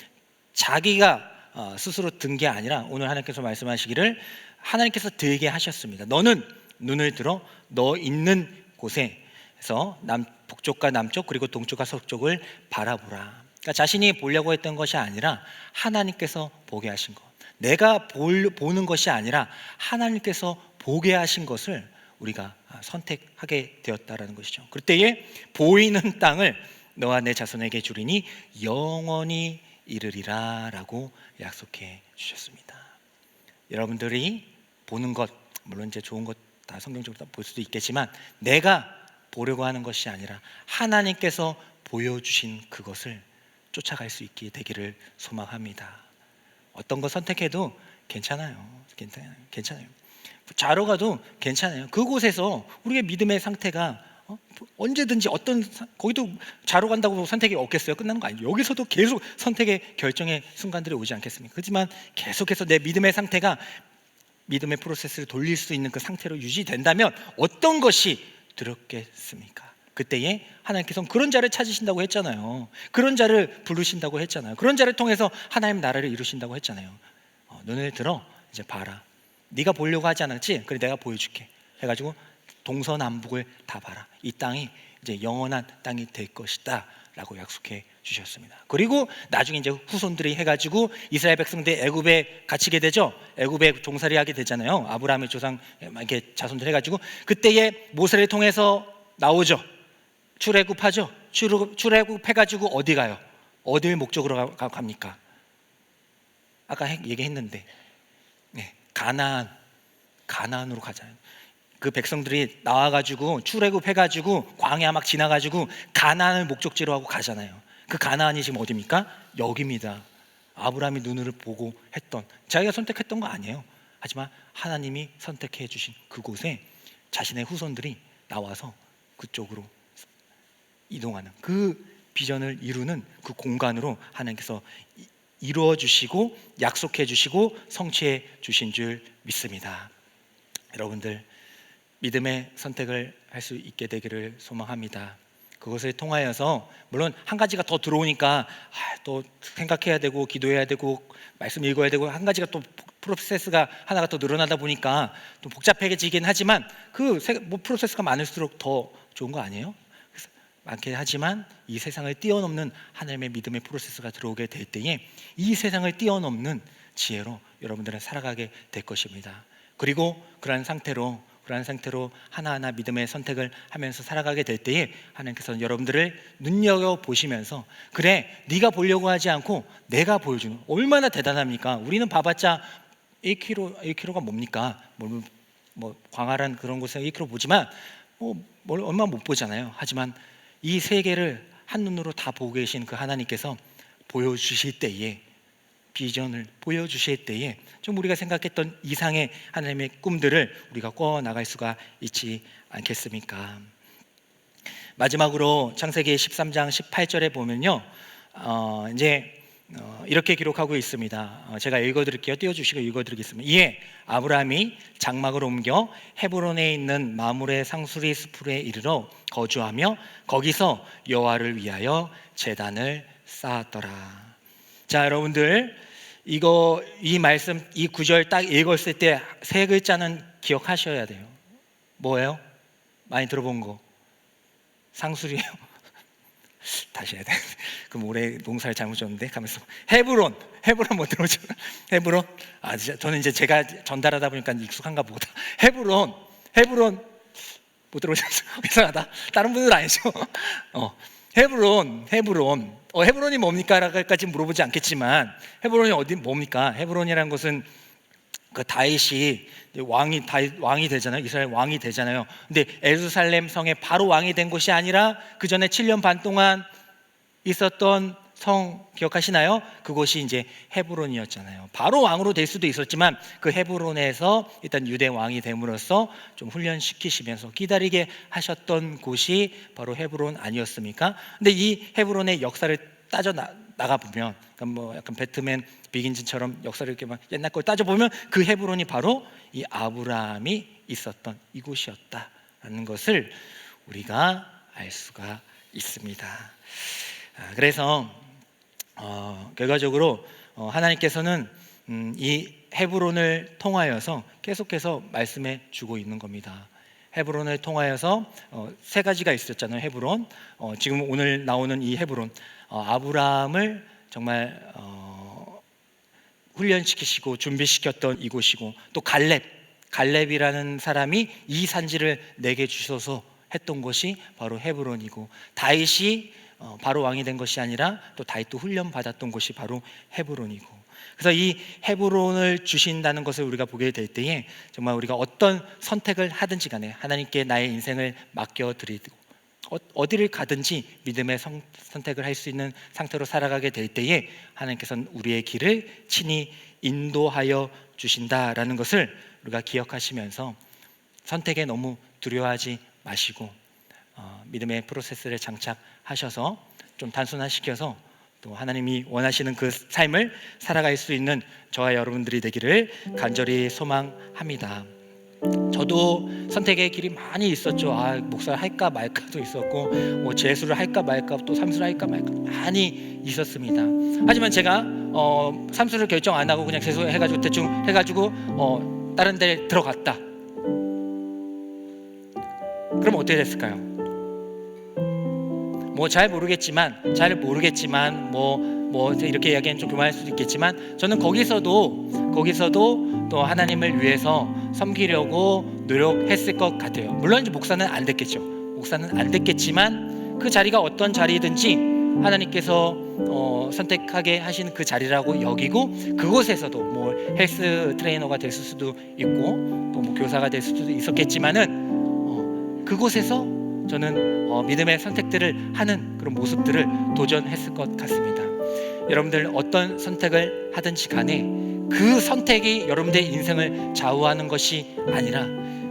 자기가 스스로 든 게 아니라 오늘 하나님께서 말씀하시기를 하나님께서 들게 하셨습니다. 너는 눈을 들어 너 있는 곳에서 북쪽과 남쪽 그리고 동쪽과 서쪽을 바라보라. 그러니까 자신이 보려고 했던 것이 아니라 하나님께서 보게 하신 것, 내가 보는 것이 아니라 하나님께서 보게 하신 것을 우리가 선택하게 되었다라는 것이죠. 그때에 보이는 땅을 너와 내 자손에게 주리니 영원히 이르리라 라고 약속해 주셨습니다. 여러분들이 보는 것, 물론 이제 좋은 것 다 성경적으로 볼 수도 있겠지만 내가 보려고 하는 것이 아니라 하나님께서 보여주신 그것을 쫓아갈 수 있게 되기를 소망합니다. 어떤 거 선택해도 괜찮아요. 자러 가도 괜찮아요. 그곳에서 우리의 믿음의 상태가 언제든지 거기도 자러 간다고 선택이 없겠어요? 끝나는 거 아니죠. 여기서도 계속 선택의 결정의 순간들이 오지 않겠습니까? 하지만 계속해서 내 믿음의 상태가 믿음의 프로세스를 돌릴 수 있는 그 상태로 유지된다면 어떤 것이 두렵겠습니까? 그때에 하나님께서는 그런 자를 찾으신다고 했잖아요. 그런 자를 부르신다고 했잖아요. 그런 자를 통해서 하나님 나라를 이루신다고 했잖아요. 눈을 들어 이제 봐라. 네가 보려고 하지 않았지? 그래 내가 보여줄게 해가지고 동서남북을 다 봐라. 이 땅이 이제 영원한 땅이 될 것이다 라고 약속해 주셨습니다. 그리고 나중에 이제 후손들이 해가지고 이스라엘 백성들이 애굽에 갇히게 되죠. 애굽에 종살이 하게 되잖아요. 아브라함의 조상 이렇게 자손들 해가지고 그때에 모세를 통해서 나오죠. 출애굽하죠. 출애굽해가지고 어디 가요? 어딜 목적으로 갑니까? 아까 얘기했는데 가나안으로 가잖아요. 그 백성들이 나와가지고 출애굽해가지고 광야 막 지나가지고 가나안을 목적지로 하고 가잖아요. 그 가나안이 지금 어디입니까? 여기입니다. 아브라함이 눈을 보고 했던, 자기가 선택했던 거 아니에요. 하지만 하나님이 선택해 주신 그곳에 자신의 후손들이 나와서 그쪽으로 이동하는 그 비전을 이루는 그 공간으로 하나님께서 이루어 주시고 약속해 주시고 성취해 주신 줄 믿습니다. 여러분들 믿음의 선택을 할 수 있게 되기를 소망합니다. 그것을 통하여서 물론 한 가지가 더 들어오니까 또 생각해야 되고 기도해야 되고 말씀 읽어야 되고 한 가지가 또 프로세스가 하나가 더 늘어나다 보니까 또 복잡해지긴 하지만 그 프로세스가 많을수록 더 좋은 거 아니에요? 많게 하지만 이 세상을 뛰어넘는 하나님의 믿음의 프로세스가 들어오게 될 때에 이 세상을 뛰어넘는 지혜로 여러분들은 살아가게 될 것입니다. 그리고 그러한 상태로 하나하나 믿음의 선택을 하면서 살아가게 될 때에 하나님께서는 여러분들을 눈여겨보시면서 그래 네가 보려고 하지 않고 내가 보여주는, 얼마나 대단합니까? 우리는 봐봤자 1kg가 뭡니까? 뭐 광활한 그런 곳에 1kg 보지만 뭘 얼마 못 보잖아요. 하지만 이 세계를 한눈으로 다 보고 계신 그 하나님께서 보여주실 때에, 비전을 보여주실 때에 좀 우리가 생각했던 이상의 하나님의 꿈들을 우리가 꿔나갈 수가 있지 않겠습니까? 마지막으로 창세기 13장 18절에 보면요, 이렇게 기록하고 있습니다. 제가 읽어드릴게요. 띄워주시고 읽어드리겠습니다. 이에 아브라함이 장막을 옮겨 헤브론에 있는 마므레 상수리 스풀에 이르러 거주하며 거기서 여호와를 위하여 제단을 쌓았더라. 자, 여러분들 이 말씀, 이 구절 딱 읽었을 때 세 글자는 기억하셔야 돼요. 뭐예요? 많이 들어본 거. 상수리예요. 다시 해야 돼. 그럼 올해 농사를 잘못 졌는데 가면서 헤브론 뭐 들어오죠? 헤브론. 진짜 저는 이제 제가 전달하다 보니까 익숙한가 보다. 헤브론 못 들어오셨어요? 이상하다. 다른 분들 아니죠? 헤브론. 헤브론이 뭡니까? 라고까지 물어보지 않겠지만 헤브론이 뭡니까? 헤브론이라는 것은 그 다윗이 왕이 되잖아요. 이스라엘 왕이 되잖아요. 근데 예루살렘 성에 바로 왕이 된 것이 아니라 그 전에 7년 반 동안 있었던 성 기억하시나요? 그곳이 이제 헤브론이었잖아요. 바로 왕으로 될 수도 있었지만 그 헤브론에서 일단 유대 왕이 됨으로써 좀 훈련시키시면서 기다리게 하셨던 곳이 바로 헤브론 아니었습니까? 근데 이 헤브론의 역사를 따져 나가 보면, 그러니까 뭐 약간 배트맨 비긴즈처럼 역사를 이렇게 막 옛날 걸 따져 보면 그 헤브론이 바로 이 아브라함이 있었던 이곳이었다라는 것을 우리가 알 수가 있습니다. 그래서 결과적으로 하나님께서는 이 헤브론을 통하여서 계속해서 말씀해 주고 있는 겁니다. 헤브론을 통하여서 세 가지가 있었잖아요. 헤브론, 지금 오늘 나오는 이 헤브론, 아브라함을 정말 훈련시키시고 준비시켰던 이곳이고, 또 갈렙이라는 사람이 이 산지를 내게 주셔서 했던 것이 바로 헤브론이고, 다윗이 바로 왕이 된 것이 아니라 또 다윗도 훈련 받았던 곳이 바로 헤브론이고, 그래서 이 헤브론을 주신다는 것을 우리가 보게 될 때에 정말 우리가 어떤 선택을 하든지 간에 하나님께 나의 인생을 맡겨드리고 어디를 가든지 믿음의 선택을 할 수 있는 상태로 살아가게 될 때에 하나님께서는 우리의 길을 친히 인도하여 주신다라는 것을 우리가 기억하시면서 선택에 너무 두려워하지 마시고 믿음의 프로세스를 장착하셔서 좀 단순화시켜서 또 하나님이 원하시는 그 삶을 살아갈 수 있는 저와 여러분들이 되기를 간절히 소망합니다. 저도 선택의 길이 많이 있었죠. 목사를 할까 말까도 있었고, 뭐 재수를 할까 말까, 또 삼수를 할까 말까 많이 있었습니다. 하지만 제가 삼수를 결정 안 하고 그냥 재수해가지고 대충 해가지고 다른 데 들어갔다. 그럼 어떻게 됐을까요? 뭐 잘 모르겠지만 뭐 이렇게 이야기하면 좀 그만할 수도 있겠지만 저는 거기서도 또 하나님을 위해서 섬기려고 노력했을 것 같아요. 물론 이제 목사는 안 됐겠지만 그 자리가 어떤 자리든지 하나님께서 선택하게 하신 그 자리라고 여기고, 그곳에서도 뭐 헬스 트레이너가 될 수도 있고 또 뭐 교사가 될 수도 있었겠지만은 그곳에서 저는 믿음의 선택들을 하는 그런 모습들을 도전했을 것 같습니다. 여러분들 어떤 선택을 하든지 간에 그 선택이 여러분들의 인생을 좌우하는 것이 아니라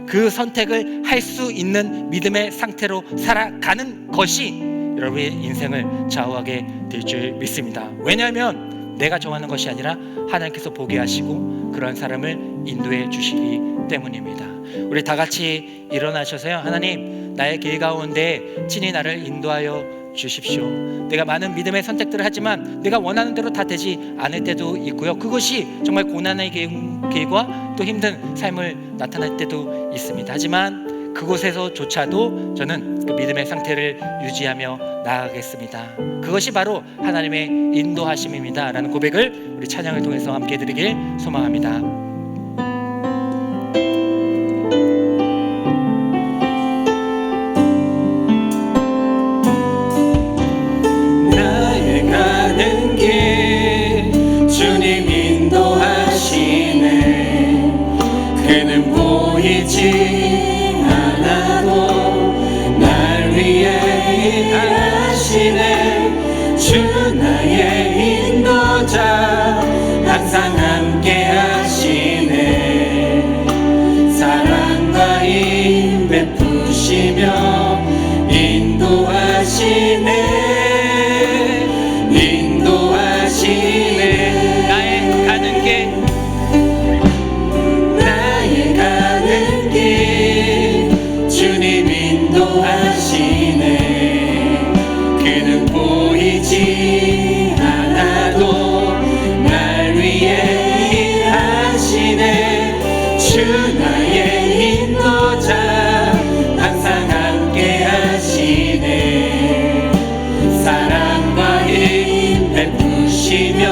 그 선택을 할 수 있는 믿음의 상태로 살아가는 것이 여러분의 인생을 좌우하게 될 줄 믿습니다. 왜냐하면 내가 정하는 것이 아니라 하나님께서 보게 하시고 그런 사람을 인도해 주시기 때문입니다. 우리 다 같이 일어나셔서요, 하나님, 나의 길 가운데 친히 나를 인도하여 주십시오. 내가 많은 믿음의 선택들을 하지만 내가 원하는 대로 다 되지 않을 때도 있고요, 그것이 정말 고난의 길과 또 힘든 삶을 나타낼 때도 있습니다. 하지만 그곳에서조차도 저는 그 믿음의 상태를 유지하며 나아가겠습니다. 그것이 바로 하나님의 인도하심입니다 라는 고백을 우리 찬양을 통해서 함께 드리길 소망합니다. 나의 가는 길 주님 인도하시네. 그는 보이지 않아도 날 위해 일하시네. 주 나의 인도자 항상 함께 하시네. 사랑과 힘 베푸시며 인도하시네. 나의 가는 길, 나의 가는 길 주님 인도하시네. 그는 보이지 않아도 날 위해 일하시네. 주 나의 인도자 항상 함께 하시네. 사랑과 힘 베푸시며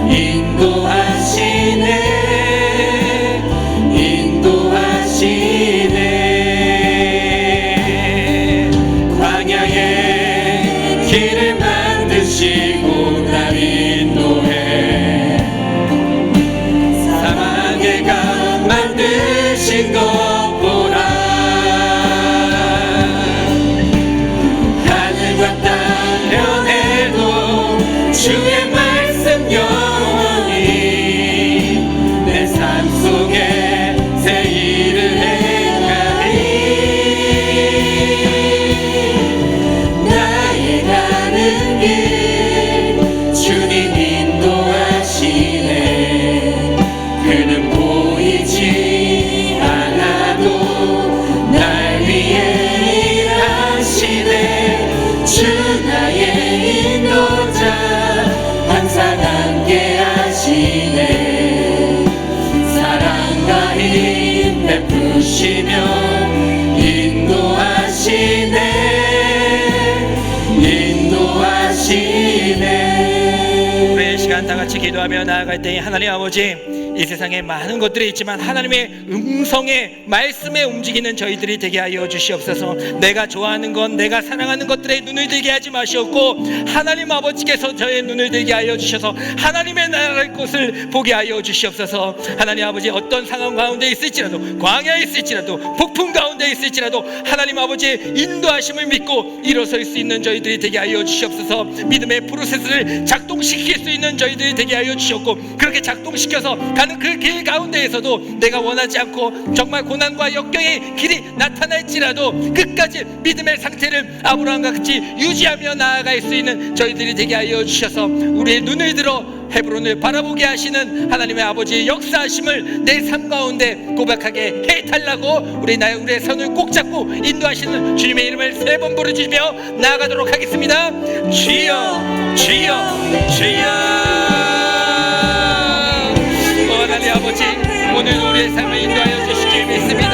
인도하시네. 인도하시네. 광야의 길을 만드시고 날 인도해. 사막의 강 만드신 것 보라. 하늘과 땅 변해도 주의 말씀 영원히 내 삶 속에 새 일을 행하리. 나의 가는 길 주님 인도하시네. 그는 보이지 않아도 날 위해 일하시네. 주 나의 인도자 항상 함께 하시네. 사랑과 힘 베푸시며 인도하시네. 인도하시네. 우리 시간 다 같이 기도하며 나아갈 때 하나님 아버지, 이 세상에 많은 것들이 있지만 하나님의 음성에 말씀에 움직이는 저희들이 되게 하여 주시옵소서. 내가 좋아하는 것, 내가 사랑하는 것들에 눈을 들게 하지 마시옵고 하나님 아버지께서 저의 눈을 들게 하여 주셔서 하나님의 나라의 것을 보게 하여 주시옵소서. 하나님 아버지, 어떤 상황 가운데 있을지라도, 광야에 있을지라도, 폭풍 가운데 있을지라도 하나님 아버지의 인도하심을 믿고 일어설 수 있는 저희들이 되게 하여 주시옵소서. 믿음의 프로세스를 작동시킬 수 있는 저희들이 되게 하여 주셨고, 그렇게 작동시켜서 가는 그 길 가운데에서도 내가 원하지 않고 정말 고난과 역경의 길이 나타날지라도 끝까지 믿음의 상태를 아브라함과 같이 유지하며 나아갈 수 있는 저희들이 되게 하여 주셔서 우리의 눈을 들어 헤브론을 바라보게 하시는 하나님의 아버지의 역사하심을 내 삶 가운데 고백하게 해달라고 우리의 손을 꼭 잡고 인도하시는 주님의 이름을 3번 부르짖으며 나아가도록 하겠습니다. 주여, 주여, 주여. 하나님 아버지, 오늘 우리의 삶을 인도하여 주시길 믿습니다.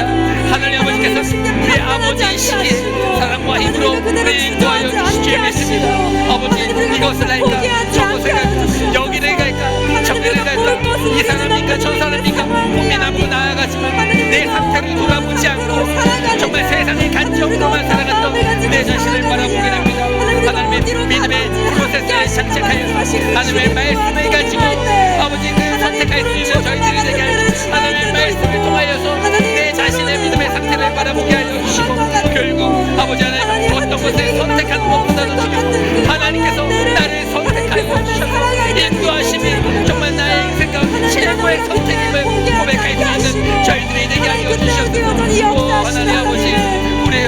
하나님 아버지께서 우리 아버지이시기에 사랑과 힘으로 우리를 인도하여 주시길 믿습니다. 아버지, 이것을 할까, 저것을 갈까, 여기를 갈까, 저기를 갈까, 이 사람입니까, 저 사람입니까 고민하고 나아가지만 내 상태를 돌아보지 않고 정말 세상의 간정으로만 살아갔던 내 자신을 바라보게 됩니다. 하나님의 믿음의 프로세스에 장착하여서 하나님의 말씀을 가지고 아버지 그 선택할 수 있는 저희들이 되게 하여 하나님의 말씀을 통하여서 내 자신의 믿음의 상태를 바라보게 하여 주시고 결국 아버지 하나님 어떤 것을 선택하는 것보다도 지금 하나님께서 나를 선택하여 주셔서 인도하심이 정말 나의 인생 가운데 최고의 선택임을 고백할 수 있는 저희들이 되게 하여 주셔서 하나님 아버지 우리의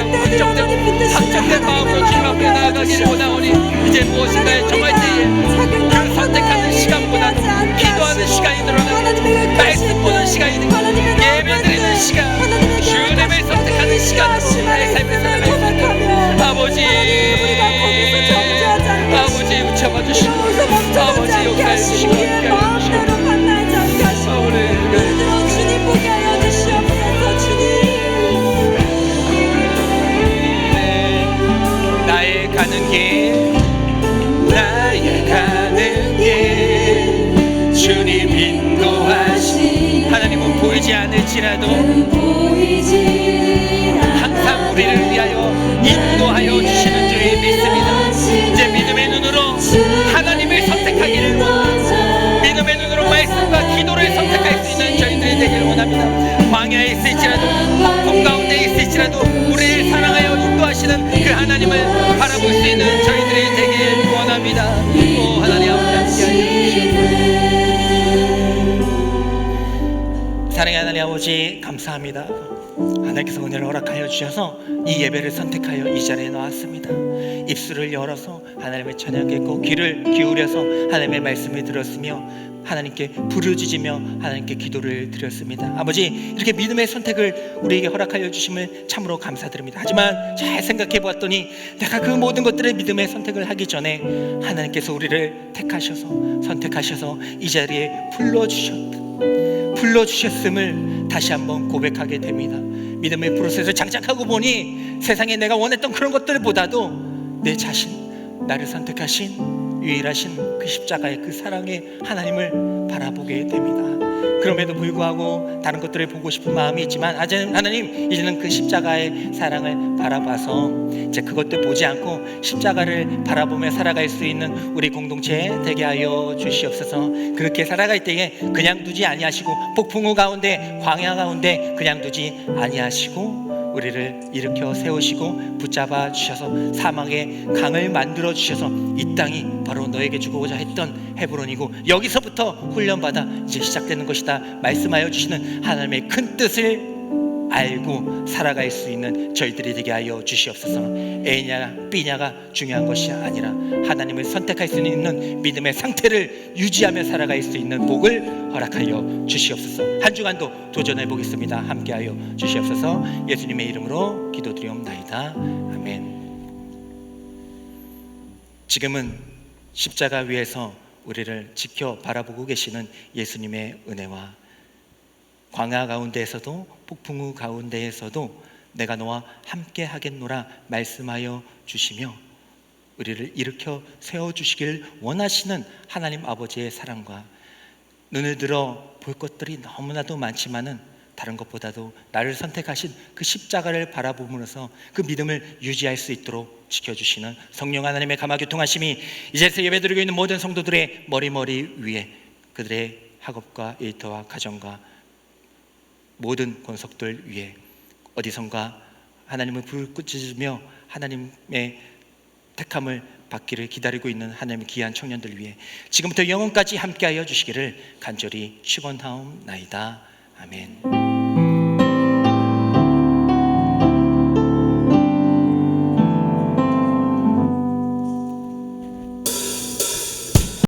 확정된 마음으로 주님 앞에 나아가기를 원하오니 이제 무엇인가에 정할 때에 그 선택하는 시간보다도 기도하는 시간이 늘어나고 말씀 보는 시간이 늘어나고 예배 드리는 시간 주님을 선택하는 시간으로 나의 삶을 살아가겠습니다. 아버지 아버지 붙잡아 주시고 아버지 역사해 주시고 함께 하여 주시고 주님 보게 하여 주시옵소서. 주님 나의 가는 길 나의 가는 길 주님 인도하시 하나님은 보이지 않을지라도 항상 우리를 위하여 인도하여 주시는 주의 믿습니다. 이제 믿음의 눈으로 하나님을 선택하기를 원합니다. 믿음의 눈으로 말씀과 기도를 선택할 수 있는 저희들이 되기를 원합니다. 광야에 있을지라도 폭풍 가운데 있을지라도 우리를 사랑하여 인도하시는 그 하나님을 바라볼 수 있는 저희들이 되길 원합니다. 오 하나님 아버지 함께하여 주시옵소서. 사랑의 하나님 아버지 감사합니다. 하나님께서 은혜를 허락하여 주셔서 이 예배를 선택하여 이 자리에 나왔습니다. 입술을 열어서 하나님의 찬양했고 귀를 기울여서 하나님의 말씀을 들었으며 하나님께 부르짖으며 하나님께 기도를 드렸습니다. 아버지 이렇게 믿음의 선택을 우리에게 허락하여 주심을 참으로 감사드립니다. 하지만 잘 생각해 보았더니 내가 그 모든 것들의 믿음의 선택을 하기 전에 하나님께서 우리를 택하셔서 선택하셔서 이 자리에 불러주셨음을 다시 한번 고백하게 됩니다. 믿음의 프로세스를 장착하고 보니 세상에 내가 원했던 그런 것들보다도 내 자신, 나를 선택하신 유일하신 그 십자가의 그 사랑의 하나님을 바라보게 됩니다. 그럼에도 불구하고 다른 것들을 보고 싶은 마음이 있지만 하나님 이제는 그 십자가의 사랑을 바라봐서 이제 그것들 보지 않고 십자가를 바라보며 살아갈 수 있는 우리 공동체 되게 하여 주시옵소서. 그렇게 살아갈 때에 그냥 두지 아니하시고 폭풍우 가운데 광야 가운데 그냥 두지 아니하시고 우리를 일으켜 세우시고 붙잡아 주셔서 사막의 강을 만들어 주셔서 이 땅이 바로 너에게 주고자 했던 헤브론이고 여기서부터 훈련받아 이제 시작되는 것이다 말씀하여 주시는 하나님의 큰 뜻을 알고 살아갈 수 있는 저희들이 되게 하여 주시옵소서. A냐 B냐가 중요한 것이 아니라 하나님을 선택할 수 있는 믿음의 상태를 유지하며 살아갈 수 있는 복을 허락하여 주시옵소서. 한 주간도 도전해 보겠습니다. 함께하여 주시옵소서. 예수님의 이름으로 기도드리옵나이다. 아멘. 지금은 십자가 위에서 우리를 지켜 바라보고 계시는 예수님의 은혜와 광야 가운데에서도 폭풍우 가운데에서도 내가 너와 함께 하겠노라 말씀하여 주시며 우리를 일으켜 세워주시길 원하시는 하나님 아버지의 사랑과 눈을 들어 볼 것들이 너무나도 많지만은 다른 것보다도 나를 선택하신 그 십자가를 바라보면서 그 믿음을 유지할 수 있도록 지켜주시는 성령 하나님의 감화교통하심이 이제서 예배드리고 있는 모든 성도들의 머리 위에 그들의 학업과 일터와 가정과 모든 권속들 위에 어디선가 하나님을 부르짖으며 하나님의 택함을 받기를 기다리고 있는 하나님의 귀한 청년들 위해 지금부터 영원까지 함께하여 주시기를 간절히 축원하옵나이다. 아멘.